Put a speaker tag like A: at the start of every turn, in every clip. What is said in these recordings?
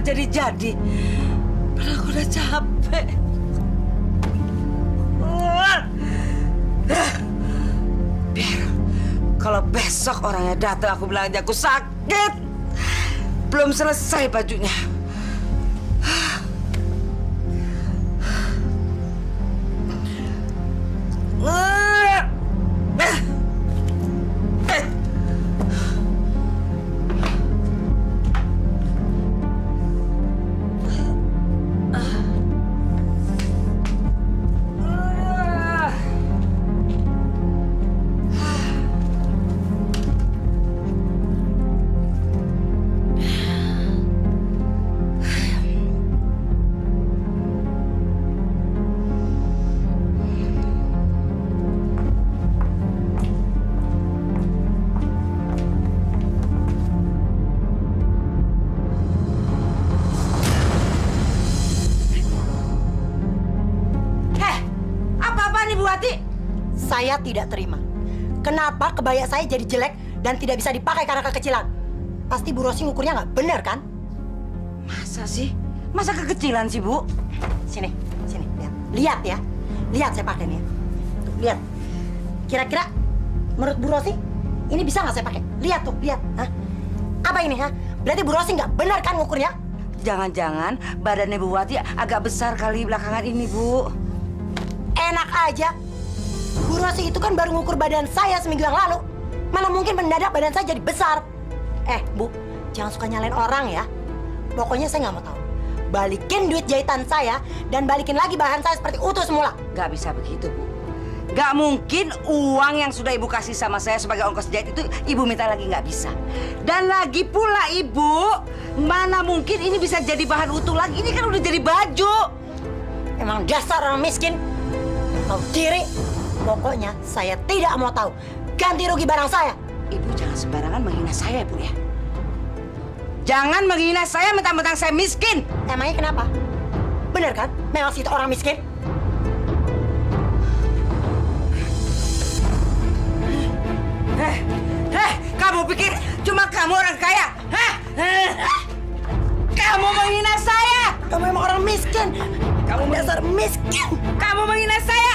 A: jadi-jadi. Padahal aku udah capek. Biar kalau besok orangnya datang, aku bilang aja aku sakit. Belum selesai bajunya.
B: Saya tidak terima. Kenapa kebaya saya jadi jelek dan tidak bisa dipakai karena kekecilan? Pasti Bu Rosi ngukurnya nggak benar kan?
A: Masa sih? Masa kekecilan sih, Bu?
B: Sini, lihat. Lihat ya. Lihat saya pakai nih. Tuh, lihat. Kira-kira menurut Bu Rosi ini bisa nggak saya pakai? Lihat tuh, lihat. Hah? Apa ini, ha? Berarti Bu Rosi nggak benar kan ngukurnya?
A: Jangan-jangan badannya Bu Wati agak besar kali belakangan ini, Bu.
B: Enak aja. Bu Rosi itu kan baru ngukur badan saya seminggu yang lalu. Mana mungkin mendadak badan saya jadi besar. Bu, jangan suka nyalain orang ya. Pokoknya saya nggak mau tahu. Balikin duit jahitan saya dan balikin lagi bahan saya seperti utuh semula.
A: Gak bisa begitu, Bu. Gak mungkin uang yang sudah Ibu kasih sama saya sebagai ongkos jahit itu Ibu minta lagi, nggak bisa. Dan lagi pula, Ibu, mana mungkin ini bisa jadi bahan utuh lagi. Ini kan udah jadi baju.
B: Emang dasar orang miskin. Tahu diri. Pokoknya saya tidak mau tahu. Ganti rugi barang saya.
A: Ibu jangan sembarangan menghina saya, Bu ya. Jangan menghina saya mentang-mentang saya miskin.
B: Emangnya kenapa? Bener kan? Memang situ orang miskin.
A: Kamu pikir cuma kamu orang kaya? Kamu menghina saya.
B: Kamu memang orang miskin. Kamu dasar miskin.
A: Kamu menghina saya.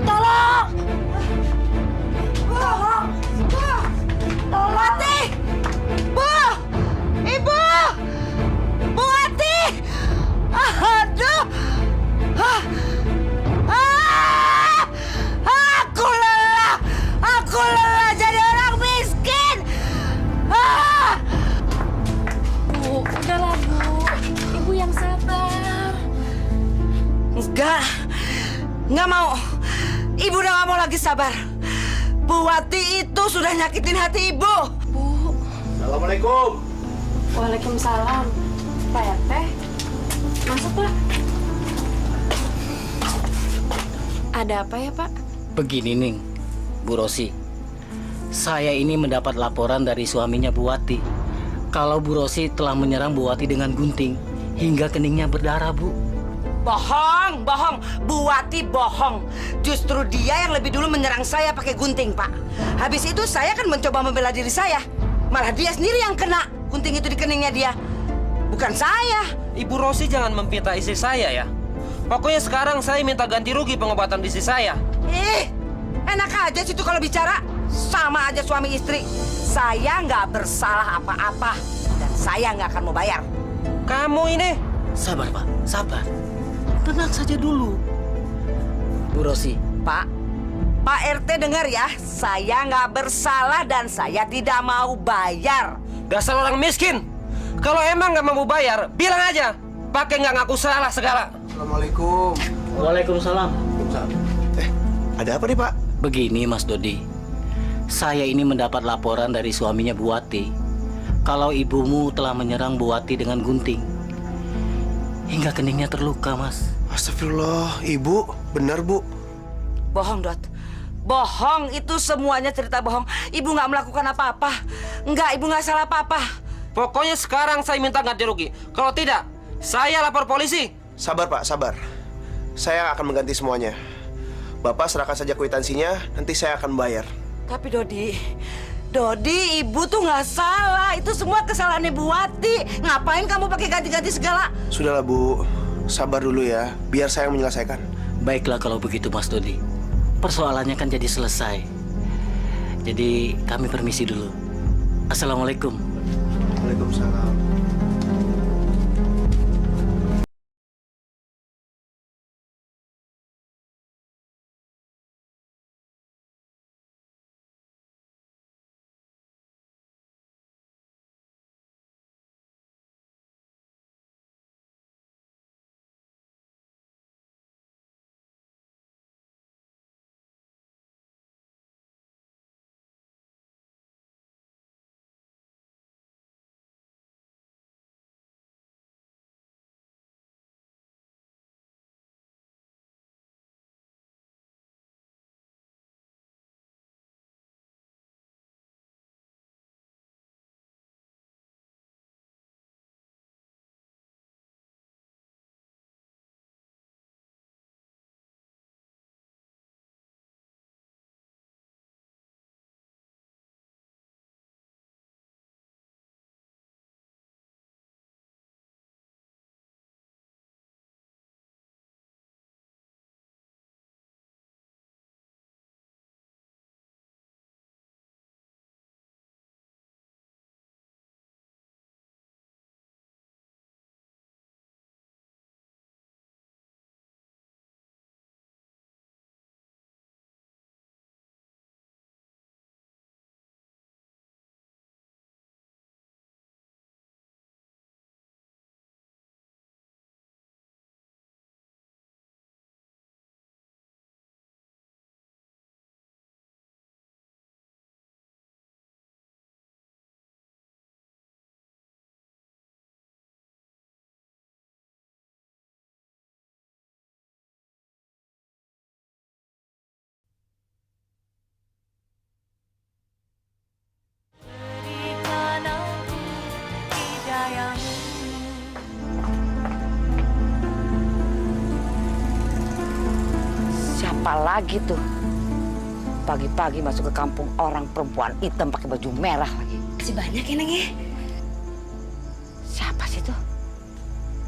B: Tolong! Tolong! Tolong!
A: Wati! Bu! Ibu! Bu Wati! Aduh! Aku lelah! Aku lelah jadi orang miskin!
C: Bu, udahlah Bu. Ibu yang sabar.
A: Nggak mau. Ibu udah nggak mau lagi sabar. Bu Wati itu sudah nyakitin hati Ibu.
C: Bu.
D: Assalamualaikum.
C: Waalaikumsalam. Pak RT, masuk Pak. Ada apa ya Pak?
E: Begini Ning, Bu Rosi. Saya ini mendapat laporan dari suaminya Bu Wati. Kalau Bu Rosi telah menyerang Bu Wati dengan gunting hingga keningnya berdarah, Bu.
A: Bohong, bohong. Bu Wati bohong. Justru dia yang lebih dulu menyerang saya pakai gunting, Pak. Habis itu saya kan mencoba membela diri saya. Malah dia sendiri yang kena gunting itu di keningnya dia. Bukan saya.
D: Ibu Rosi jangan memfitnah istri saya ya. Pokoknya sekarang saya minta ganti rugi pengobatan istri saya.
A: Enak aja situ kalau bicara. Sama aja suami istri. Saya nggak bersalah apa-apa. Dan saya nggak akan mau bayar.
D: Kamu ini...
E: Sabar, Pak. Sabar. Tenang saja dulu. Bu Rosi.
A: Pak RT dengar ya. Saya nggak bersalah dan saya tidak mau bayar.
D: Dasar orang miskin. Kalau emang nggak mau bayar, bilang aja. Pakai nggak ngaku salah segala.
F: Assalamualaikum.
E: Waalaikumsalam.
F: Ada apa nih Pak?
E: Begini Mas Dodi. Saya ini mendapat laporan dari suaminya Bu Wati. Kalau ibumu telah menyerang Bu Wati dengan gunting. Hingga keningnya terluka, Mas.
F: Astagfirullah, Ibu. Benar, Bu.
A: Bohong, Dot. Bohong, itu semuanya cerita bohong. Ibu nggak melakukan apa-apa. Enggak, Ibu nggak salah apa-apa.
D: Pokoknya sekarang saya minta ganti rugi. Kalau tidak, saya lapor polisi.
F: Sabar, Pak, sabar. Saya akan mengganti semuanya. Bapak serahkan saja kwitansinya, nanti saya akan bayar.
A: Tapi Dodi, ibu tuh nggak salah. Itu semua kesalahannya Bu Wati. Ngapain kamu pakai ganti-ganti segala?
F: Sudahlah Bu, sabar dulu ya, biar saya yang menyelesaikan.
E: Baiklah kalau begitu Mas Dodi. Persoalannya kan jadi selesai. Jadi kami permisi dulu. Assalamualaikum.
F: Waalaikumsalam.
A: Siapa lagi tuh? Pagi-pagi masuk ke kampung orang, perempuan hitam pakai baju merah lagi.
B: Masih banyak ya, Neng ya?
A: Siapa sih tuh?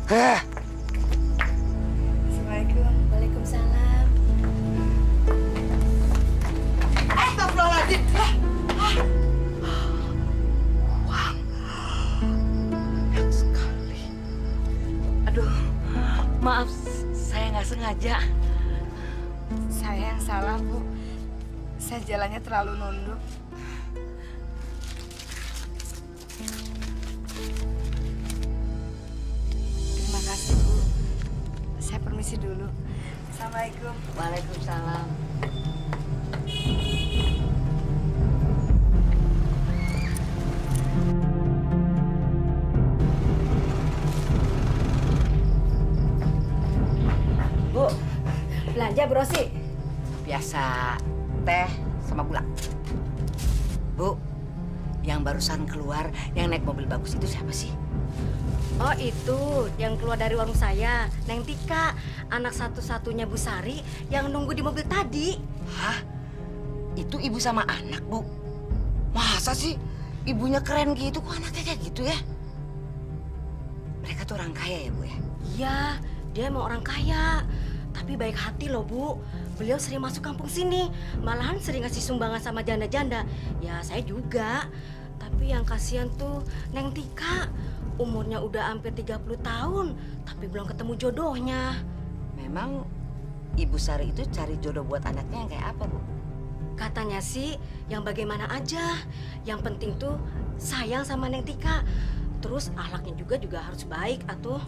B: Assalamualaikum. Waalaikumsalam.
A: Astagfirullahaladzim. Uang. Banyak sekali. Aduh, maaf, saya nggak sengaja.
G: Saya yang salah, Bu. Saya jalannya terlalu nunduk. Terima kasih, Bu. Saya permisi dulu. Assalamualaikum.
A: Waalaikumsalam. Bu,
B: Belanja, Bro sih.
A: biasa teh sama gula. Bu, yang barusan keluar, yang naik mobil bagus itu siapa sih?
B: Oh itu, yang keluar dari warung saya, Neng Tika, anak satu-satunya Bu Sari yang nunggu di mobil tadi.
A: Hah? Itu ibu sama anak, Bu? Masa sih ibunya keren gitu, kok anaknya kayak gitu ya? Mereka tuh orang kaya ya, Bu ya?
B: Iya, dia emang orang kaya. Tapi baik hati loh, Bu. Beliau sering masuk kampung sini. Malahan sering ngasih sumbangan sama janda-janda. Ya, saya juga. Tapi yang kasihan tuh Neng Tika. Umurnya udah hampir 30 tahun, tapi belum ketemu jodohnya.
A: Memang Ibu Sari itu cari jodoh buat anaknya yang kayak apa, Bu?
B: Katanya sih yang bagaimana aja. Yang penting tuh sayang sama Neng Tika. Terus akhlaknya juga harus baik atuh.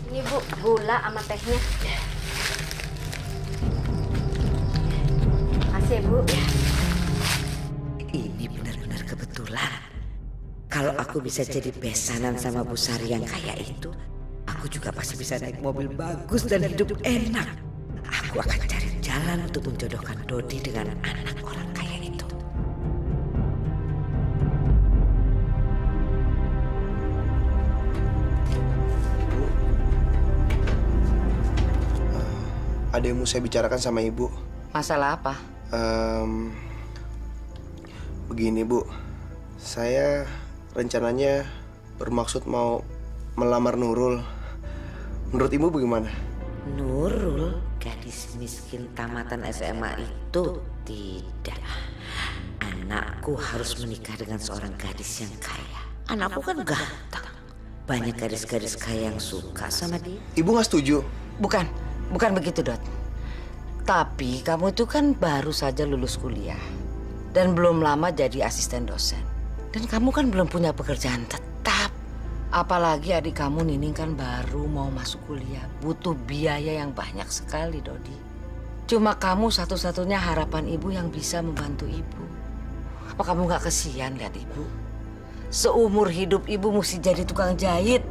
B: Ini Bu, gula sama tehnya. Makasih ya, Bu.
H: Ini benar-benar kebetulan. Kalau aku bisa jadi besanan sama Bu Sari yang kaya itu, aku juga pasti bisa naik mobil bagus dan hidup enak. Aku akan cari jalan untuk menjodohkan Dodi dengan anak orang kaya itu.
F: ada yang mau saya bicarakan sama ibu.
H: Masalah apa?
F: Begini Bu, saya rencananya bermaksud mau melamar Nurul. Menurut ibu bagaimana?
H: Nurul, gadis miskin tamatan SMA itu tidak. Anakku harus menikah dengan seorang gadis yang kaya. Anakku kan ganteng. Banyak gadis-gadis kaya yang suka sama dia.
F: Ibu nggak setuju?
H: Bukan begitu, Dot. Tapi kamu itu kan baru saja lulus kuliah. Dan belum lama jadi asisten dosen. Dan kamu kan belum punya pekerjaan tetap. Apalagi adik kamu Nining kan baru mau masuk kuliah. Butuh biaya yang banyak sekali, Dodi. Cuma kamu satu-satunya harapan ibu yang bisa membantu ibu. Apa kamu gak kesian lihat ibu? Seumur hidup ibu mesti jadi tukang jahit.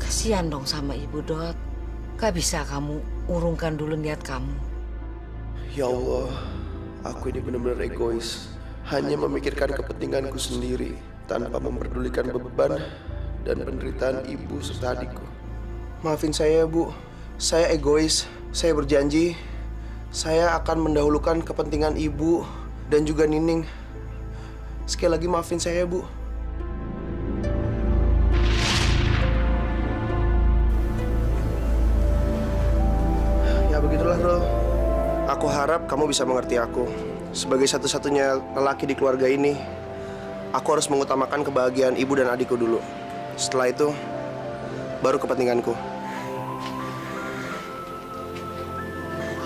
H: Kesian dong sama ibu, Dot. Gak bisa kamu urungkan dulu niat kamu.
F: Ya Allah, aku ini benar-benar egois. Hanya memikirkan kepentinganku sendiri tanpa memperdulikan beban dan penderitaan ibu serta adikku. Maafin saya, Bu. Saya egois. Saya berjanji saya akan mendahulukan kepentingan ibu dan juga Nining. Sekali lagi maafin saya, Bu. Ya begitulah, Rul. Aku harap kamu bisa mengerti aku. Sebagai satu-satunya lelaki di keluarga ini, aku harus mengutamakan kebahagiaan ibu dan adikku dulu. Setelah itu, baru kepentinganku.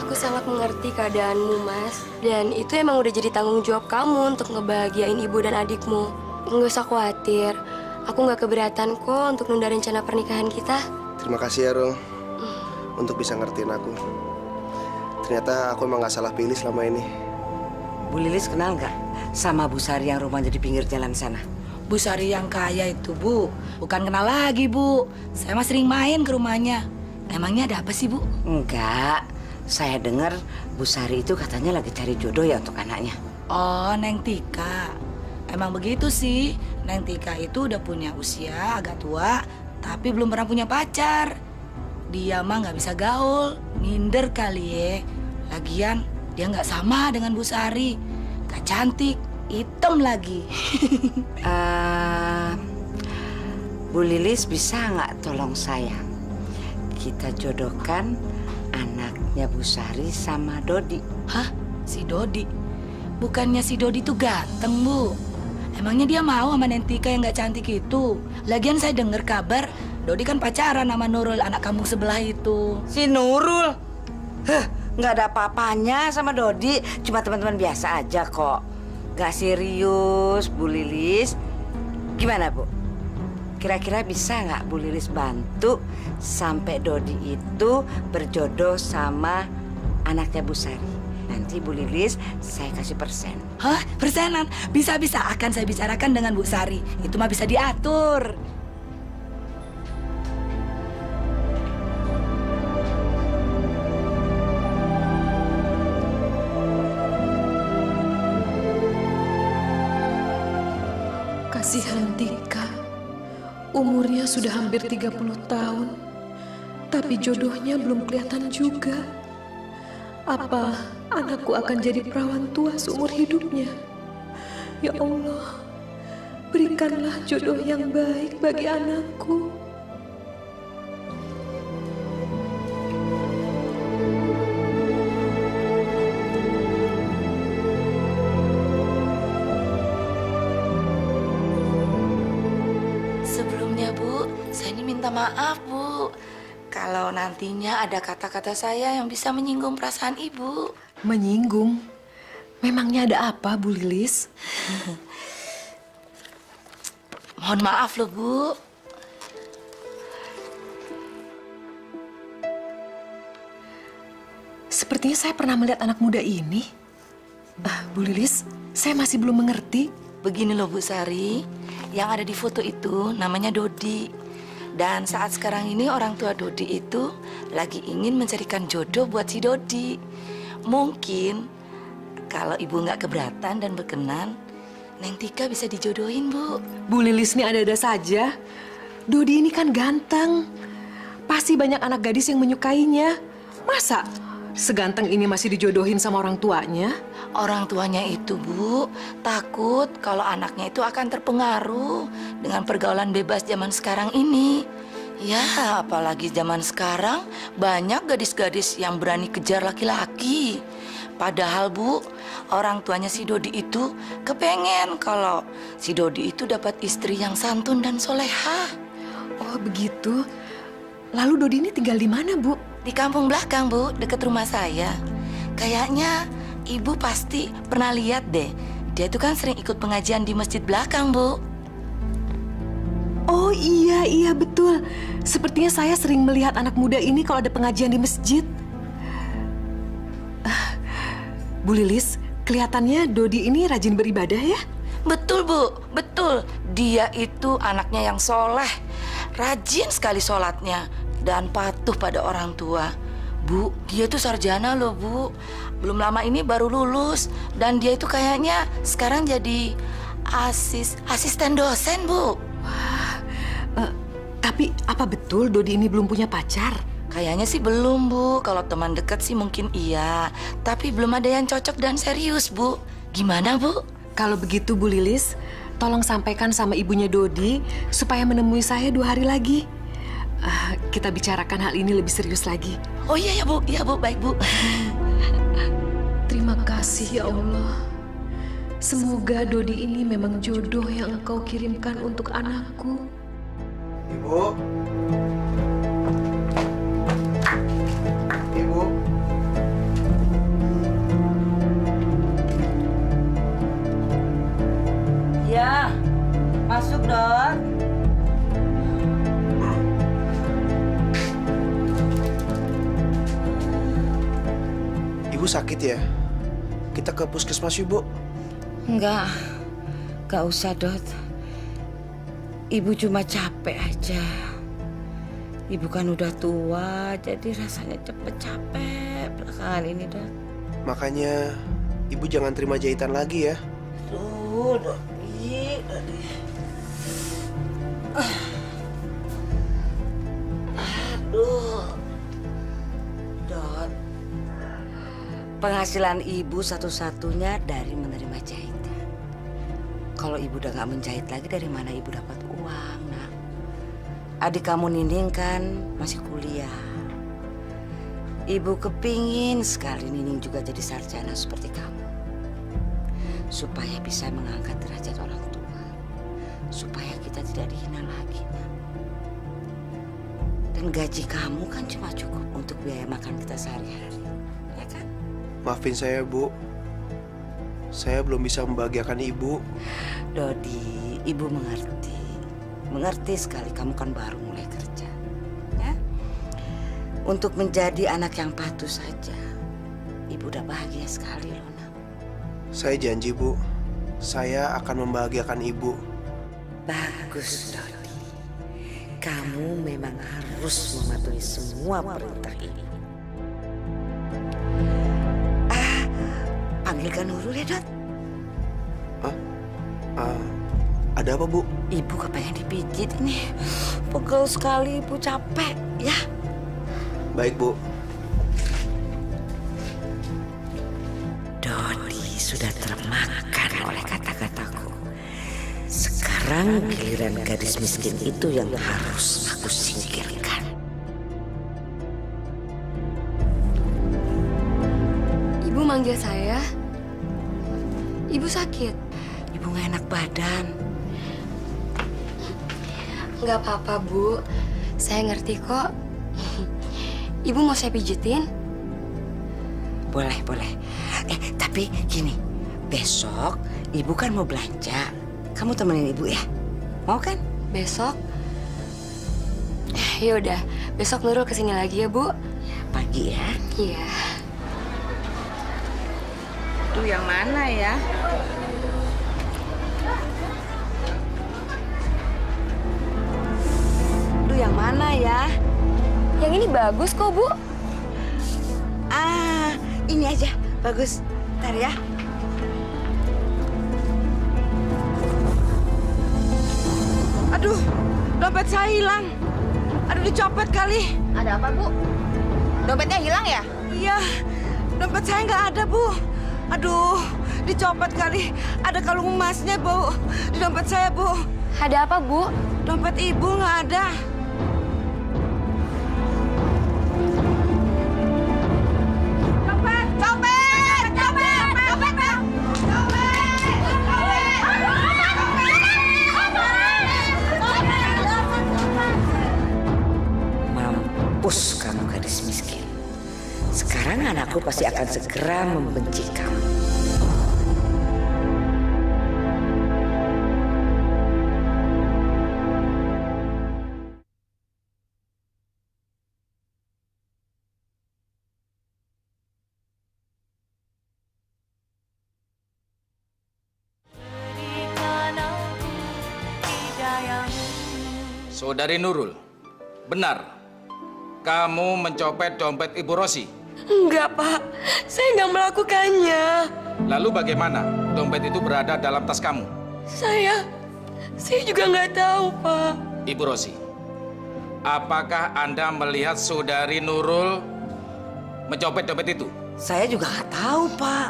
C: Aku sangat mengerti keadaanmu, Mas. Dan itu emang udah jadi tanggung jawab kamu untuk ngebahagiain ibu dan adikmu. Nggak usah khawatir. Aku nggak keberatan kok untuk nunda rencana pernikahan kita.
F: Terima kasih ya, Rul. Untuk bisa ngertiin aku. Ternyata aku emang gak salah pilih selama ini.
H: Bu Lilis kenal nggak sama Bu Sari yang rumahnya di pinggir jalan sana?
B: Bu Sari yang kaya itu, Bu. Bukan kenal lagi, Bu. Saya mah sering main ke rumahnya. Emangnya ada apa sih, Bu?
H: Enggak. Saya dengar Bu Sari itu katanya lagi cari jodoh ya untuk anaknya.
B: Oh, Neng Tika. Emang begitu sih. Neng Tika itu udah punya usia agak tua, tapi belum pernah punya pacar. Dia mah nggak bisa gaul, minder kali ya. Lagian dia nggak sama dengan Bu Sari. Gak cantik, hitam lagi.
H: Bu Lilis bisa nggak tolong saya? Kita jodohkan anaknya Bu Sari sama Dodi.
B: Hah? Si Dodi? Bukannya si Dodi tuh ganteng, Bu? Emangnya dia mau sama Nentika yang nggak cantik itu? Lagian saya dengar kabar Dodi kan pacaran sama Nurul, anak kampung sebelah itu.
H: Si Nurul? Nggak ada apa-apanya sama Dodi. Cuma teman-teman biasa aja kok. Nggak serius, Bu Lilis. Gimana, Bu? Kira-kira bisa nggak Bu Lilis bantu sampai Dodi itu berjodoh sama anaknya Bu Sari? Nanti Bu Lilis saya kasih persen.
B: Hah? Persenan? Bisa-bisa akan saya bicarakan dengan Bu Sari. Itu mah bisa diatur.
I: Kasihan Tika, umurnya sudah hampir 30 tahun, tapi jodohnya belum kelihatan juga. Apa anakku akan jadi perawan tua seumur hidupnya? Ya Allah, berikanlah jodoh yang baik bagi anakku.
B: Sebelumnya, Bu, saya ini minta maaf, Bu. Kalau nantinya ada kata-kata saya yang bisa menyinggung perasaan Ibu.
I: Menyinggung? Memangnya ada apa, Bu Lilis?
B: Mohon maaf loh, Bu.
I: Sepertinya saya pernah melihat anak muda ini. Bu Lilis, saya masih belum mengerti.
B: Begini loh, Bu Sari. Yang ada di foto itu namanya Dodi. Dan saat sekarang ini orang tua Dodi itu lagi ingin mencarikan jodoh buat si Dodi. Mungkin kalau Ibu nggak keberatan dan berkenan, Neng Tika bisa dijodohin, Bu.
I: Bu Lilis ini ada-ada saja. Dodi ini kan ganteng. Pasti banyak anak gadis yang menyukainya. Masa seganteng ini masih dijodohin sama orang tuanya?
J: Orang tuanya itu, Bu, takut kalau anaknya itu akan terpengaruh dengan pergaulan bebas zaman sekarang ini. Ya, apalagi zaman sekarang banyak gadis-gadis yang berani kejar laki-laki. Padahal, Bu, orang tuanya si Dodi itu kepengen kalau si Dodi itu dapat istri yang santun dan soleha.
I: Oh, begitu. Lalu Dodi ini tinggal di mana, Bu?
J: Di kampung belakang, Bu, dekat rumah saya. Kayaknya Ibu pasti pernah lihat deh. Dia itu kan sering ikut pengajian di masjid belakang, Bu.
I: Oh iya betul. Sepertinya saya sering melihat anak muda ini kalau ada pengajian di masjid. Bu Lilis, kelihatannya Dodi ini rajin beribadah ya?
J: Betul, Bu, betul. Dia itu anaknya yang soleh. Rajin sekali sholatnya dan patuh pada orang tua. Bu, dia tuh sarjana loh, Bu. Belum lama ini baru lulus. Dan dia itu kayaknya sekarang jadi asisten dosen, Bu.
I: Tapi apa betul Dodi ini belum punya pacar?
J: Kayaknya sih belum, Bu. Kalau teman dekat sih mungkin iya. Tapi belum ada yang cocok dan serius, Bu. Gimana, Bu?
I: Kalau begitu Bu Lilis, tolong sampaikan sama ibunya Dodi supaya menemui saya 2 hari lagi. Kita bicarakan hal ini lebih serius lagi.
J: Oh iya ya, Bu. Iya, Bu. Baik, Bu.
I: Terima kasih ya Allah. Semoga Dodi ini memang jodoh yang Engkau kirimkan untuk anakku.
F: Ibu. Ibu.
A: Ya, masuk, Dot.
F: Ibu sakit ya? Kita ke puskesmas yuk, Bu.
H: Enggak usah, Dot. Ibu cuma capek aja. Ibu kan udah tua, jadi rasanya cepet capek belakangan ini, Dot.
F: Makanya Ibu jangan terima jahitan lagi ya.
A: Tuh, Dot. Aduh. Dot. Penghasilan ibu satu-satunya dari menerima jahitan. Kalau ibu udah gak menjahit lagi, dari mana ibu dapat uang, nak? Adik kamu Nining kan masih kuliah. Ibu kepingin sekali Nining juga jadi sarjana seperti kamu. Supaya bisa mengangkat derajat orang tua. Supaya kita tidak dihina lagi, nak. Dan gaji kamu kan cuma cukup untuk biaya makan kita sehari-hari, ya kan?
F: Maafin saya, Bu. Saya belum bisa membahagiakan Ibu.
H: Dodi, Ibu mengerti. Mengerti sekali, kamu kan baru mulai kerja. Ya? Untuk menjadi anak yang patuh saja, Ibu udah bahagia sekali loh, nak.
F: Saya janji, Bu. Saya akan membahagiakan Ibu.
H: Bagus, Dodi. Kamu memang harus mematuhi semua perintah ini. Panggilkan Nurul ya, Dot.
F: Ada apa, Bu?
H: Ibu kepengen dipijit nih. Pegel sekali, Ibu capek, ya.
F: Baik, Bu.
H: Dodi sudah termakan oleh kata-kataku. Sekarang giliran gadis miskin itu yang harus aku singkirkan.
C: Ibu manggil saya. Ibu sakit.
H: Ibu gak enak badan.
C: Nggak apa-apa, Bu. Saya ngerti kok. Ibu mau saya pijitin?
H: Boleh, boleh. Tapi gini, besok Ibu kan mau belanja. Kamu temenin Ibu ya? Mau kan?
C: Besok? Ya udah, besok Nurul kesini lagi ya, Bu.
H: Pagi ya?
C: Iya.
A: Tuh yang mana ya? Duh yang mana ya?
C: Yang ini bagus kok, Bu.
A: Ini aja, bagus. Ntar ya. Aduh, dompet saya hilang. Aduh, dicopet kali.
G: Ada apa, Bu? Dompetnya hilang ya?
A: Iya, dompet saya nggak ada, Bu. Aduh, dicopet kali. Ada kalung emasnya, Bu. Di dompet saya, Bu.
C: Ada apa, Bu?
A: Dompet Ibu nggak ada. Copet! Copet! Copet! Copet, Bang!
H: Mampus kamu gadis miskin. Sekarang anakku pasti akan segera membenci kamu.
K: Saudari Nurul, benar kamu mencopet dompet Ibu Rosi?
C: Enggak, Pak. Saya nggak melakukannya.
K: Lalu bagaimana dompet itu berada dalam tas kamu?
C: Saya juga nggak tahu, Pak.
K: Ibu Rosi, apakah Anda melihat saudari Nurul mencopet dompet itu?
H: Saya juga nggak tahu, Pak.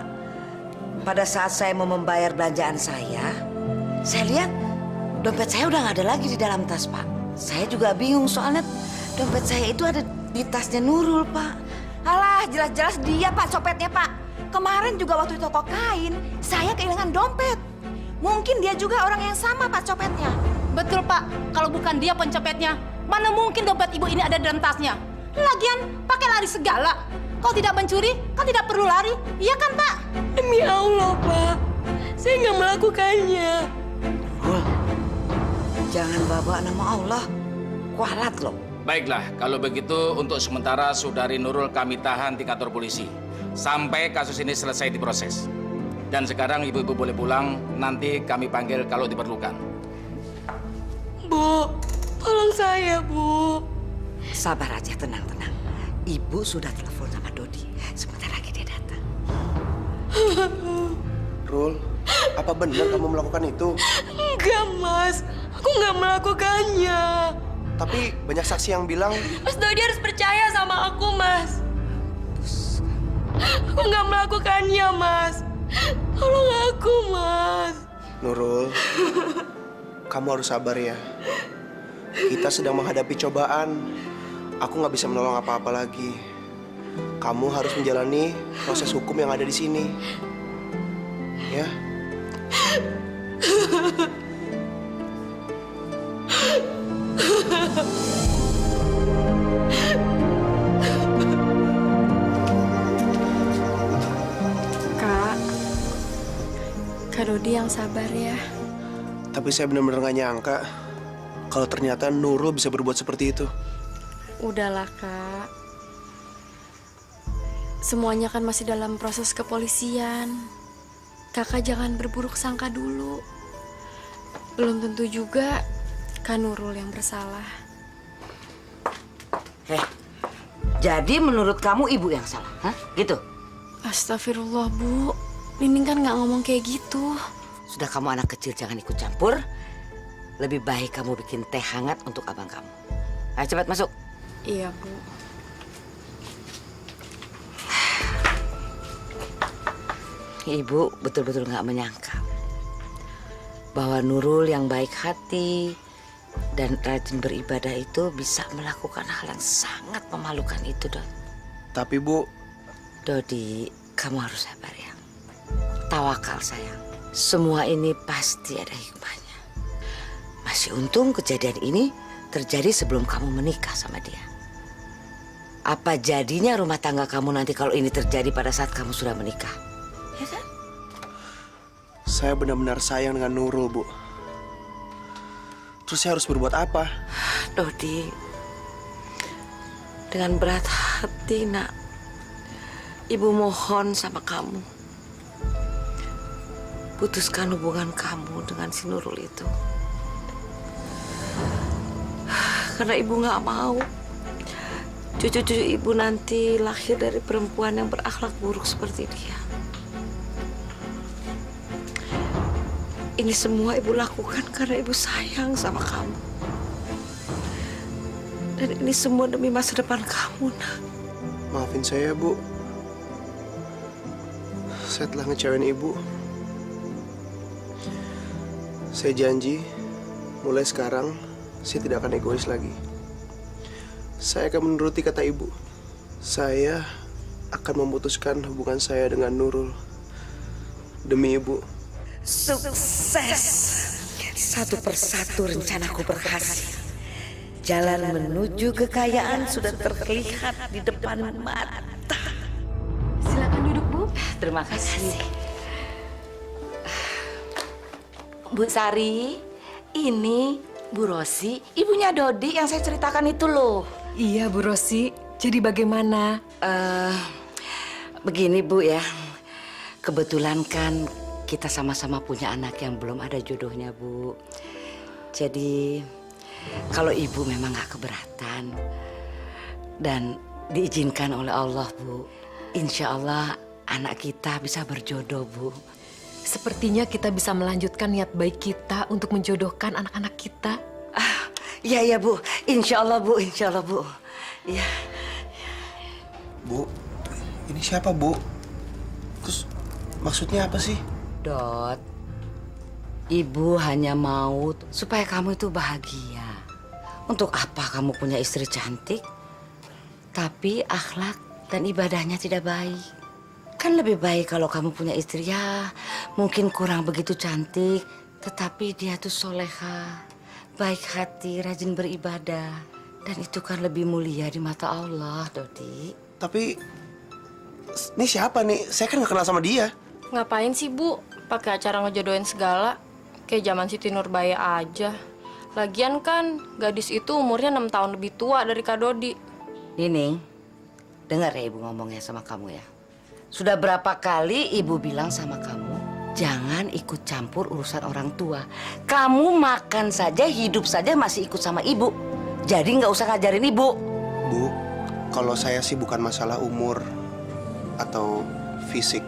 H: Pada saat saya mau membayar belanjaan saya lihat dompet saya udah nggak ada lagi di dalam tas, Pak. Saya juga bingung soalnya dompet saya itu ada di tasnya Nurul, Pak.
B: Alah, jelas-jelas dia, Pak, copetnya, Pak. Kemarin juga waktu di toko kain, saya kehilangan dompet. Mungkin dia juga orang yang sama, Pak, copetnya.
L: Betul, Pak. Kalau bukan dia pencopetnya, mana mungkin dompet ibu ini ada dalam tasnya? Lagian, pakai lari segala. Kalau tidak mencuri, kan tidak perlu lari. Iya kan, Pak?
C: Demi Allah, Pak. Saya nggak melakukannya.
H: Nurul, jangan bawa nama Allah. Kualat loh.
K: Baiklah, kalau begitu untuk sementara saudari Nurul kami tahan di kantor polisi sampai kasus ini selesai diproses. Dan sekarang ibu-ibu boleh pulang, nanti kami panggil kalau diperlukan.
C: Bu, tolong saya, Bu.
H: Sabar aja, tenang-tenang. Ibu sudah telepon sama Dodi. Sebentar lagi dia datang.
F: Rul, apa benar kamu melakukan itu?
C: Enggak, Mas. Aku nggak melakukannya.
F: Tapi banyak saksi yang bilang
C: Mas Dodi harus percaya sama aku, Mas. Aku nggak melakukannya, Mas. Tolong aku, Mas.
F: Nurul, kamu harus sabar ya. Kita sedang menghadapi cobaan. Aku nggak bisa menolong apa-apa lagi. Kamu harus menjalani proses hukum yang ada di sini. Ya.
C: Kak Dodi yang sabar ya.
F: Tapi saya benar-benar nggak nyangka kalau ternyata Nurul bisa berbuat seperti itu.
C: Udahlah, Kak. Semuanya kan masih dalam proses kepolisian. Kakak jangan berburuk sangka dulu. Belum tentu juga Kak Nurul yang bersalah.
H: Jadi menurut kamu ibu yang salah, hah? Gitu?
C: Astagfirullah, Bu. Nining kan nggak ngomong kayak gitu.
H: Sudah, kamu anak kecil, jangan ikut campur. Lebih baik kamu bikin teh hangat untuk abang kamu. Ayo cepat masuk.
C: Iya, Bu.
H: Ibu betul-betul nggak menyangka bahwa Nurul yang baik hati dan rajin beribadah itu bisa melakukan hal yang sangat memalukan itu, Dod.
F: Tapi Bu,
H: Dodi, kamu harus sabar ya. Tawakal, sayang. Semua ini pasti ada hikmahnya. Masih untung kejadian ini terjadi sebelum kamu menikah sama dia. Apa jadinya rumah tangga kamu nanti kalau ini terjadi pada saat kamu sudah menikah? Ya kan?
F: saya benar-benar sayang dengan Nurul, Bu. Terus saya harus berbuat apa?
H: Dodi, dengan berat hati, nak, Ibu mohon sama kamu. Putuskan hubungan kamu dengan si Nurul itu. Karena Ibu nggak mau cucu-cucu Ibu nanti lahir dari perempuan yang berakhlak buruk seperti dia. Ini semua Ibu lakukan karena Ibu sayang sama kamu. Dan ini semua demi masa depan kamu, nak.
F: Maafin saya, Bu. Saya telah ngecewain Ibu. Saya janji, mulai sekarang saya tidak akan egois lagi. Saya akan menuruti kata Ibu. Saya akan memutuskan hubungan saya dengan Nurul. Demi Ibu.
H: Sukses. Satu persatu rencanaku berhasil. Jalan menuju kekayaan sudah terlihat di depan mata.
C: Silakan duduk, Bu.
J: Terima kasih. Bu Sari, ini Bu Rosi, ibunya Dodi yang saya ceritakan itu loh.
I: Iya, Bu Rosi. Jadi bagaimana?
H: Begini Bu ya, kebetulan kan kita sama-sama punya anak yang belum ada jodohnya Bu. Jadi kalau Ibu memang gak keberatan dan diizinkan oleh Allah Bu, insya Allah anak kita bisa berjodoh Bu.
I: Sepertinya kita bisa melanjutkan niat baik kita untuk menjodohkan anak-anak kita.
H: Iya Bu, insya Allah Bu, insya Allah Bu. Iya.
F: Bu, ini siapa, Bu? Terus maksudnya apa sih?
H: Dot, Ibu hanya mau supaya kamu itu bahagia. Untuk apa kamu punya istri cantik, tapi akhlak dan ibadahnya tidak baik? Kan lebih baik kalau kamu punya istri ya mungkin kurang begitu cantik, tetapi dia tuh soleha, baik hati, rajin beribadah. Dan itu kan lebih mulia di mata Allah, Dodi.
F: Tapi ini siapa nih? Saya kan gak kenal sama dia.
C: Ngapain sih, Bu? Pakai acara ngejodohin segala. Kayak zaman Siti Nurbaya aja. Lagian kan gadis itu umurnya 6 tahun lebih tua dari Kak Dodi.
H: Nining, dengar ya Ibu ngomongnya sama kamu ya. Sudah berapa kali Ibu bilang sama kamu, jangan ikut campur urusan orang tua. Kamu makan saja, hidup saja masih ikut sama Ibu. Jadi nggak usah ngajarin Ibu.
F: Bu, kalau saya sih bukan masalah umur atau fisik.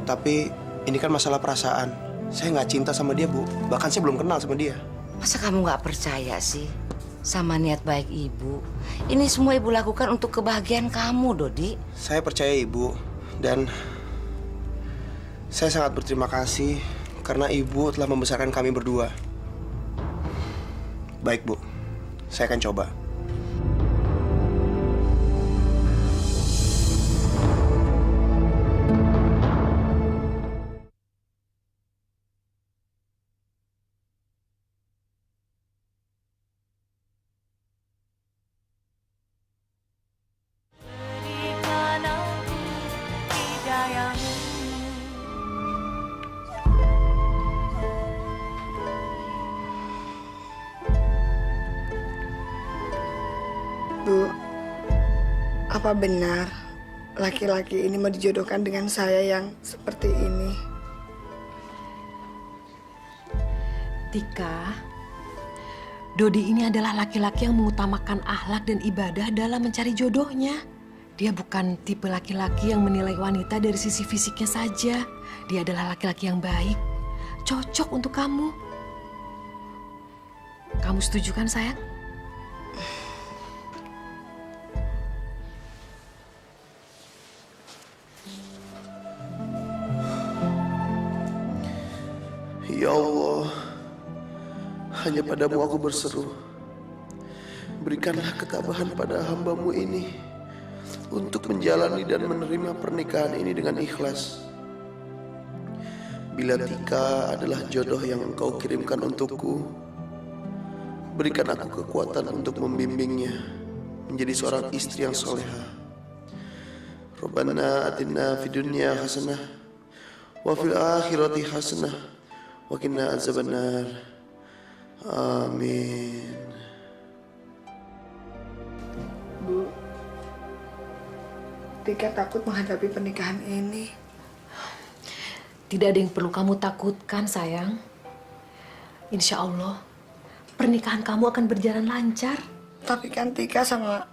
F: Tapi ini kan masalah perasaan. Saya nggak cinta sama dia, Bu. Bahkan saya belum kenal sama dia.
H: Masa kamu nggak percaya sih sama niat baik Ibu? Ini semua Ibu lakukan untuk kebahagiaan kamu, Dodi.
F: Saya percaya Ibu. Dan saya sangat berterima kasih karena Ibu telah membesarkan kami berdua. Baik, Bu. Saya akan coba.
G: Bu, apa benar laki-laki ini mau dijodohkan dengan saya yang seperti ini?
I: Tika, Dodi ini adalah laki-laki yang mengutamakan akhlak dan ibadah dalam mencari jodohnya. Dia bukan tipe laki-laki yang menilai wanita dari sisi fisiknya saja. Dia adalah laki-laki yang baik, cocok untuk kamu. Kamu setuju kan, sayang?
F: Ya Allah, hanya padamu aku berseru. Berikanlah ketabahan pada hamba-Mu ini untuk menjalani dan menerima pernikahan ini dengan ikhlas. Bila Tika adalah jodoh yang Engkau kirimkan untukku, berikan aku kekuatan untuk membimbingnya menjadi seorang istri yang soleha. Rabbana atina fid dunya hasanah wa fil akhirati hasanah wa qina azabannar. Amin.
G: Bu, Tika takut menghadapi pernikahan ini.
I: Tidak ada yang perlu kamu takutkan, sayang. Insya Allah, pernikahan kamu akan berjalan lancar.
G: Tapi kan Tika sama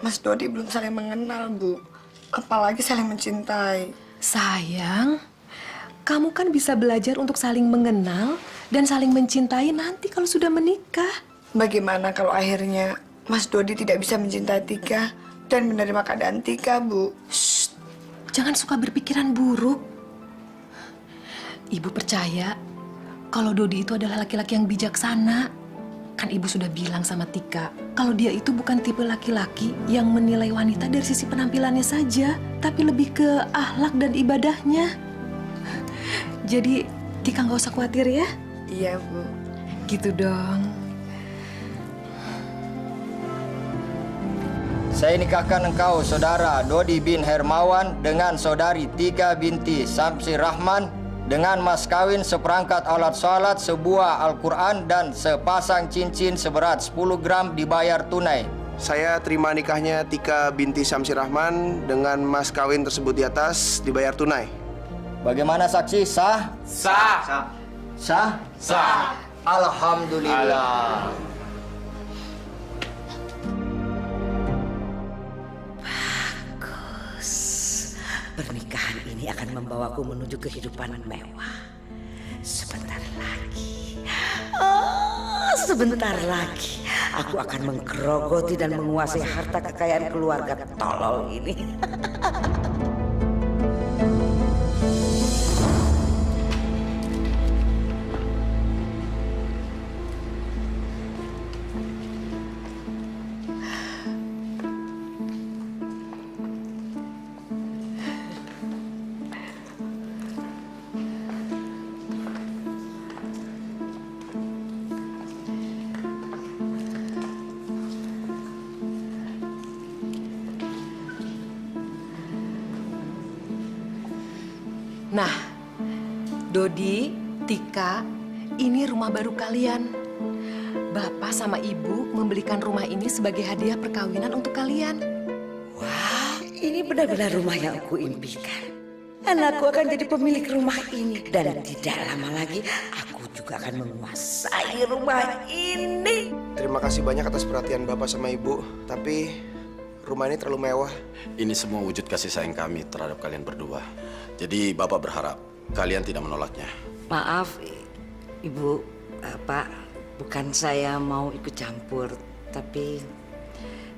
G: Mas Dodi belum saling mengenal, Bu. Apalagi saling mencintai.
I: Sayang, kamu kan bisa belajar untuk saling mengenal dan saling mencintai nanti kalau sudah menikah.
G: Bagaimana kalau akhirnya Mas Dodi tidak bisa mencintai Tika dan menerima keadaan Tika, Bu.
I: Shh, jangan suka berpikiran buruk. Ibu percaya kalau Dodi itu adalah laki-laki yang bijaksana. Kan ibu sudah bilang sama Tika kalau dia itu bukan tipe laki-laki yang menilai wanita dari sisi penampilannya saja, tapi lebih ke akhlak dan ibadahnya. Jadi Tika nggak usah khawatir ya.
G: Iya, Bu.
I: Gitu dong.
M: Saya nikahkan engkau, saudara Dodi bin Hermawan, dengan saudari Tika binti Samsir Rahman, dengan mas kawin seperangkat alat sholat, sebuah Al-Quran, dan sepasang cincin seberat 10 gram dibayar tunai.
F: Saya terima nikahnya Tika binti Samsir Rahman dengan mas kawin tersebut di atas dibayar tunai.
M: Bagaimana saksi? Sah?
K: Sah.
M: Sah?
K: Sah.
M: Alhamdulillah.
H: Pernikahan ini akan membawaku menuju kehidupan mewah. Sebentar lagi, sebentar lagi, aku akan menggerogoti dan menguasai harta kekayaan keluarga tolol ini.
I: Nah, Dodi, Tika, ini rumah baru kalian. Bapak sama Ibu membelikan rumah ini sebagai hadiah perkawinan untuk kalian.
H: Wah, ini benar-benar rumah yang aku impikan. Anakku akan jadi pemilik rumah ini. Dan tidak lama lagi, aku juga akan menguasai rumah ini.
F: Terima kasih banyak atas perhatian Bapak sama Ibu. Tapi rumah ini terlalu mewah.
N: Ini semua wujud kasih sayang kami terhadap kalian berdua. Jadi Bapak berharap kalian tidak menolaknya.
H: Maaf, Ibu, Pak, bukan saya mau ikut campur, tapi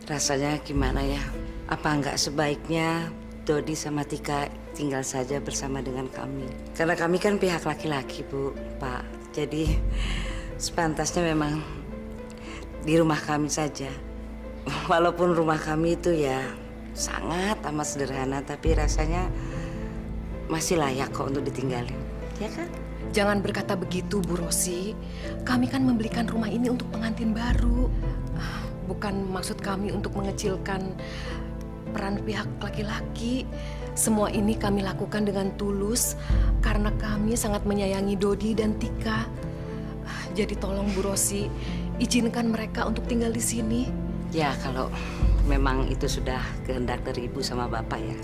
H: rasanya gimana ya? Apa nggak sebaiknya Dodi sama Tika tinggal saja bersama dengan kami? Karena kami kan pihak laki-laki, Bu, Pak. Jadi sepantasnya memang di rumah kami saja. Walaupun rumah kami itu ya sangat amat sederhana, tapi rasanya masih layak kok untuk ditinggalin, ya kan?
I: Jangan berkata begitu, Bu Rosi. Kami kan membelikan rumah ini untuk pengantin baru. Bukan maksud kami untuk mengecilkan peran pihak laki-laki. Semua ini kami lakukan dengan tulus karena kami sangat menyayangi Dodi dan Tika. Jadi tolong Bu Rosi, izinkan mereka untuk tinggal di sini.
H: Ya, kalau memang itu sudah kehendak dari Ibu sama Bapak ya.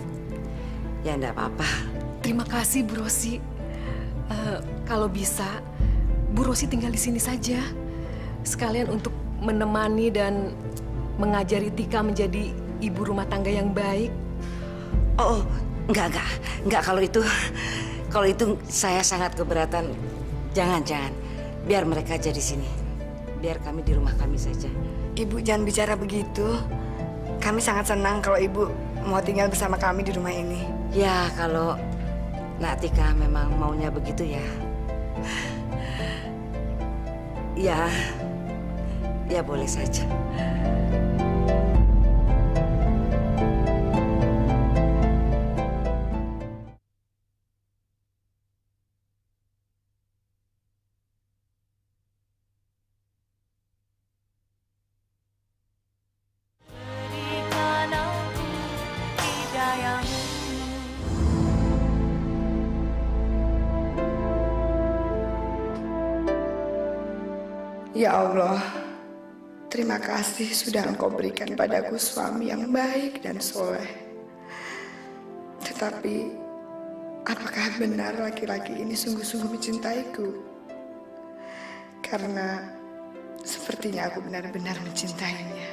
H: Ya, enggak apa-apa.
I: Terima kasih, Bu Rosi. Kalau bisa, Bu Rosi tinggal di sini saja. Sekalian untuk menemani dan mengajari Tika menjadi ibu rumah tangga yang baik.
H: Oh, enggak. Kalau itu saya sangat keberatan. Jangan. Biar mereka aja di sini. Biar kami di rumah kami saja.
G: Ibu jangan bicara begitu. Kami sangat senang kalau Ibu mau tinggal bersama kami di rumah ini.
H: Ya, kalau Nak Tika memang maunya begitu ya. Ya boleh saja.
G: Ya Allah, terima kasih sudah Engkau berikan padaku suami yang baik dan soleh. Tetapi, apakah benar laki-laki ini sungguh-sungguh mencintaiku? Karena sepertinya aku benar-benar mencintainya.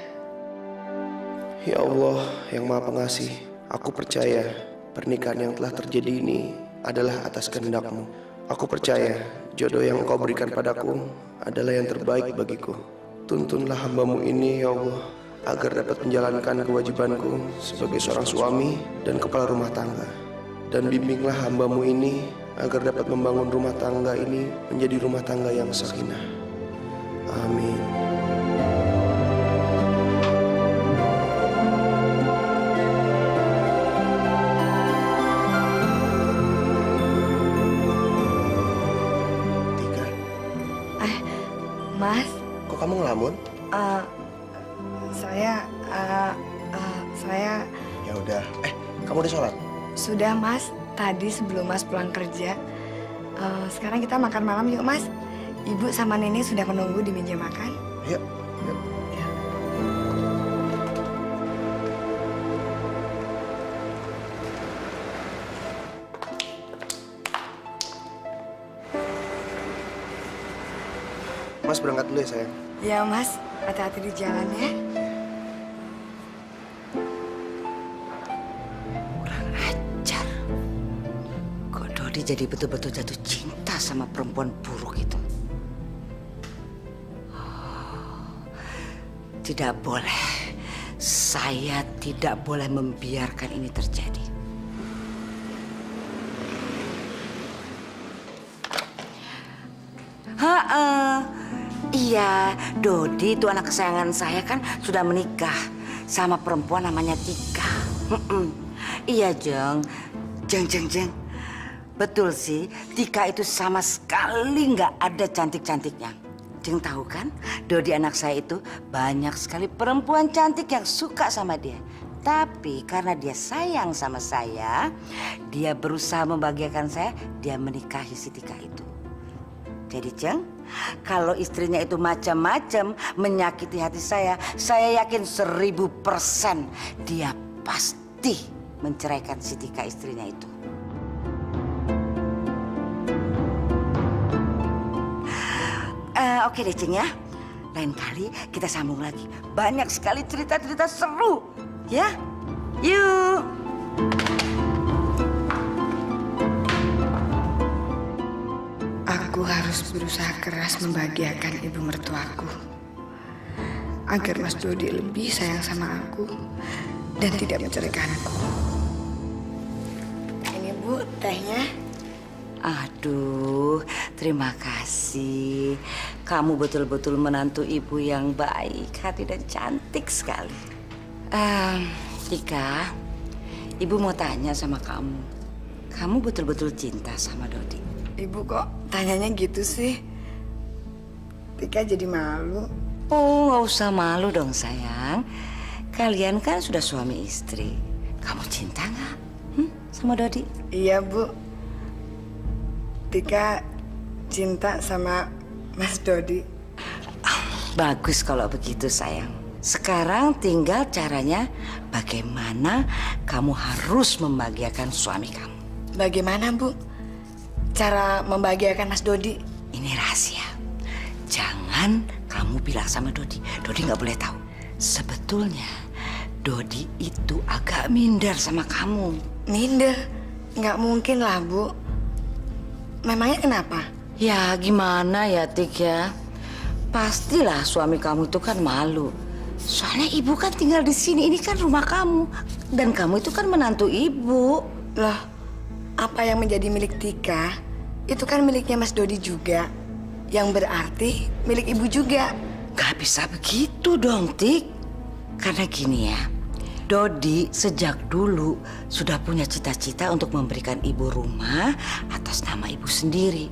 F: Ya Allah yang Maha Pengasih, aku percaya pernikahan yang telah terjadi ini adalah atas kehendak-Mu. Aku percaya jodoh yang Engkau berikan padaku adalah yang terbaik bagiku. Tuntunlah hamba-Mu ini, ya Allah, agar dapat menjalankan kewajibanku sebagai seorang suami dan kepala rumah tangga. Dan bimbinglah hamba-Mu ini agar dapat membangun rumah tangga ini menjadi rumah tangga yang sakinah. Amin. Tika,
G: Mas,
F: kok kamu ngelamun?
G: saya
F: Ya udah. Kamu udah sholat?
G: sudah Mas. Tadi sebelum Mas pulang kerja. Sekarang kita makan malam yuk Mas. Ibu sama Nenek sudah menunggu di meja makan.
F: Yuk. Mas berangkat dulu ya sayang.
G: Ya Mas, hati-hati di jalan ya.
H: Kok Dodi jadi betul-betul jatuh cinta sama perempuan buruk itu? Tidak boleh. Saya tidak boleh membiarkan ini terjadi. Iya, Dodi itu anak kesayangan saya kan sudah menikah sama perempuan namanya Tika. Iya, Jeng. Jeng. Betul sih, Tika itu sama sekali nggak ada cantik-cantiknya. Jeng tahu kan, Dodi anak saya itu banyak sekali perempuan cantik yang suka sama dia. Tapi karena dia sayang sama saya, dia berusaha membahagiakan saya, dia menikahi si Tika itu. Jadi Jeng, kalau istrinya itu macam-macam menyakiti hati saya yakin 1000% dia pasti menceraikan si Tika istrinya itu. Oke deh Jeng ya, lain kali kita sambung lagi. Banyak sekali cerita-cerita seru, ya? Yuk.
G: Aku harus berusaha keras membahagiakan ibu mertuaku. Agar Mas Dodi lebih sayang sama aku dan tidak menceraikanku. Ini Bu, tehnya.
H: Aduh, terima kasih. Kamu betul-betul menantu ibu yang baik hati dan cantik sekali. Tika, ibu mau tanya sama kamu. Kamu betul-betul cinta sama Dodi?
G: Ibu kok tanyanya gitu sih? Tika jadi malu.
H: Oh, nggak usah malu dong sayang. Kalian kan sudah suami istri. Kamu cinta nggak sama Dodi?
G: Iya Bu. Tika cinta sama Mas Dodi.
H: Bagus kalau begitu sayang. Sekarang tinggal caranya bagaimana kamu harus membahagiakan suami kamu.
G: Bagaimana Bu? Cara membahagiakan Mas Dodi?
H: Ini rahasia. Jangan kamu bilang sama Dodi. Dodi nggak boleh tahu. Sebetulnya Dodi itu agak minder sama kamu.
G: Minder? Nggak mungkin lah Bu. Memangnya kenapa?
H: Ya gimana ya Tik ya. Pastilah suami kamu itu kan malu. Soalnya ibu kan tinggal di sini. Ini kan rumah kamu. Dan kamu itu kan menantu ibu.
G: Loh, apa yang menjadi milik Tika itu kan miliknya Mas Dodi juga. Yang berarti milik ibu juga.
H: Gak bisa begitu dong Tik. Karena gini ya, Dodi sejak dulu sudah punya cita-cita untuk memberikan ibu rumah atas nama ibu sendiri.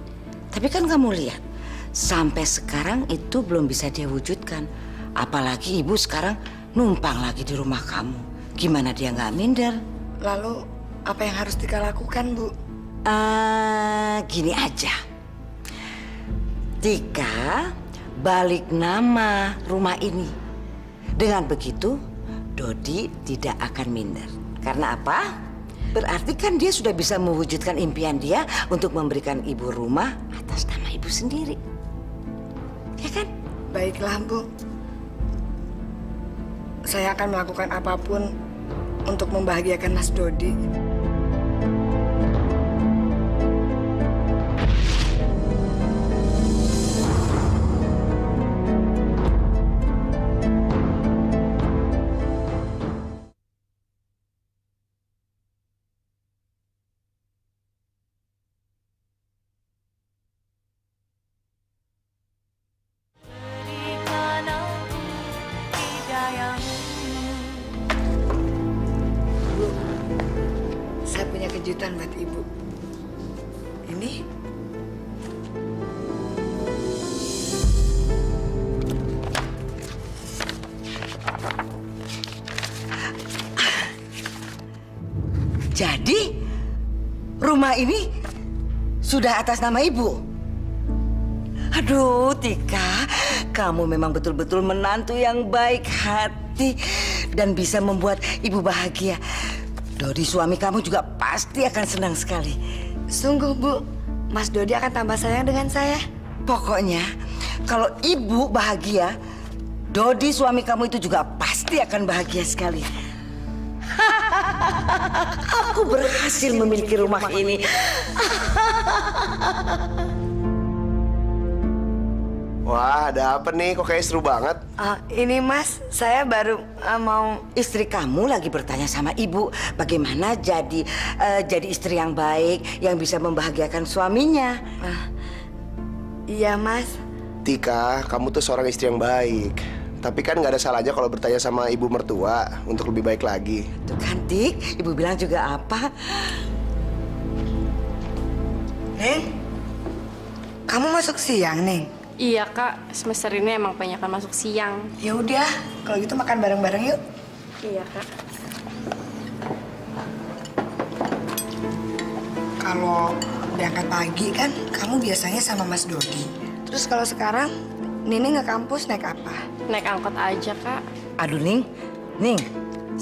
H: Tapi kan kamu lihat, sampai sekarang itu belum bisa dia wujudkan. Apalagi ibu sekarang numpang lagi di rumah kamu. Gimana dia nggak minder?
G: Lalu apa yang harus Tika lakukan Bu?
H: Gini aja. Tika balik nama rumah ini. Dengan begitu Dodi tidak akan minder. Karena apa? Berarti kan dia sudah bisa mewujudkan impian dia untuk memberikan ibu rumah atas nama ibu sendiri. Ya kan?
G: Baiklah Bu. Saya akan melakukan apapun untuk membahagiakan Mas Dodi.
A: Jadi rumah ini sudah atas nama ibu. Aduh, Tika, kamu memang betul-betul menantu yang baik hati dan bisa membuat ibu bahagia. Dodi suami kamu juga pasti akan senang sekali.
G: Sungguh, Bu. Mas Dodi akan tambah sayang dengan saya.
A: Pokoknya, kalau ibu bahagia, Dodi suami kamu itu juga pasti akan bahagia sekali.
H: Aku berhasil memiliki rumah ini.
F: Wah, ada apa nih? Kok kayak seru banget?
G: Ini Mas, saya baru mau...
A: Istri kamu lagi bertanya sama ibu bagaimana jadi istri yang baik yang bisa membahagiakan suaminya.
G: Iya, Mas.
F: Tika, kamu tuh seorang istri yang baik. Tapi kan nggak ada salahnya kalau bertanya sama ibu mertua untuk lebih baik lagi.
A: Tuh kan, Tik, ibu bilang juga apa?
G: Neng, kamu masuk siang, Neng?
C: Iya Kak, semester ini emang kebanyakan masuk siang.
G: Ya udah, kalau gitu makan bareng-bareng yuk.
C: Iya Kak.
G: Kalau berangkat pagi kan, kamu biasanya sama Mas Dodi. Terus kalau sekarang, Nini nggak kampus naik apa?
C: Naik angkot aja Kak.
A: Aduh, Ning,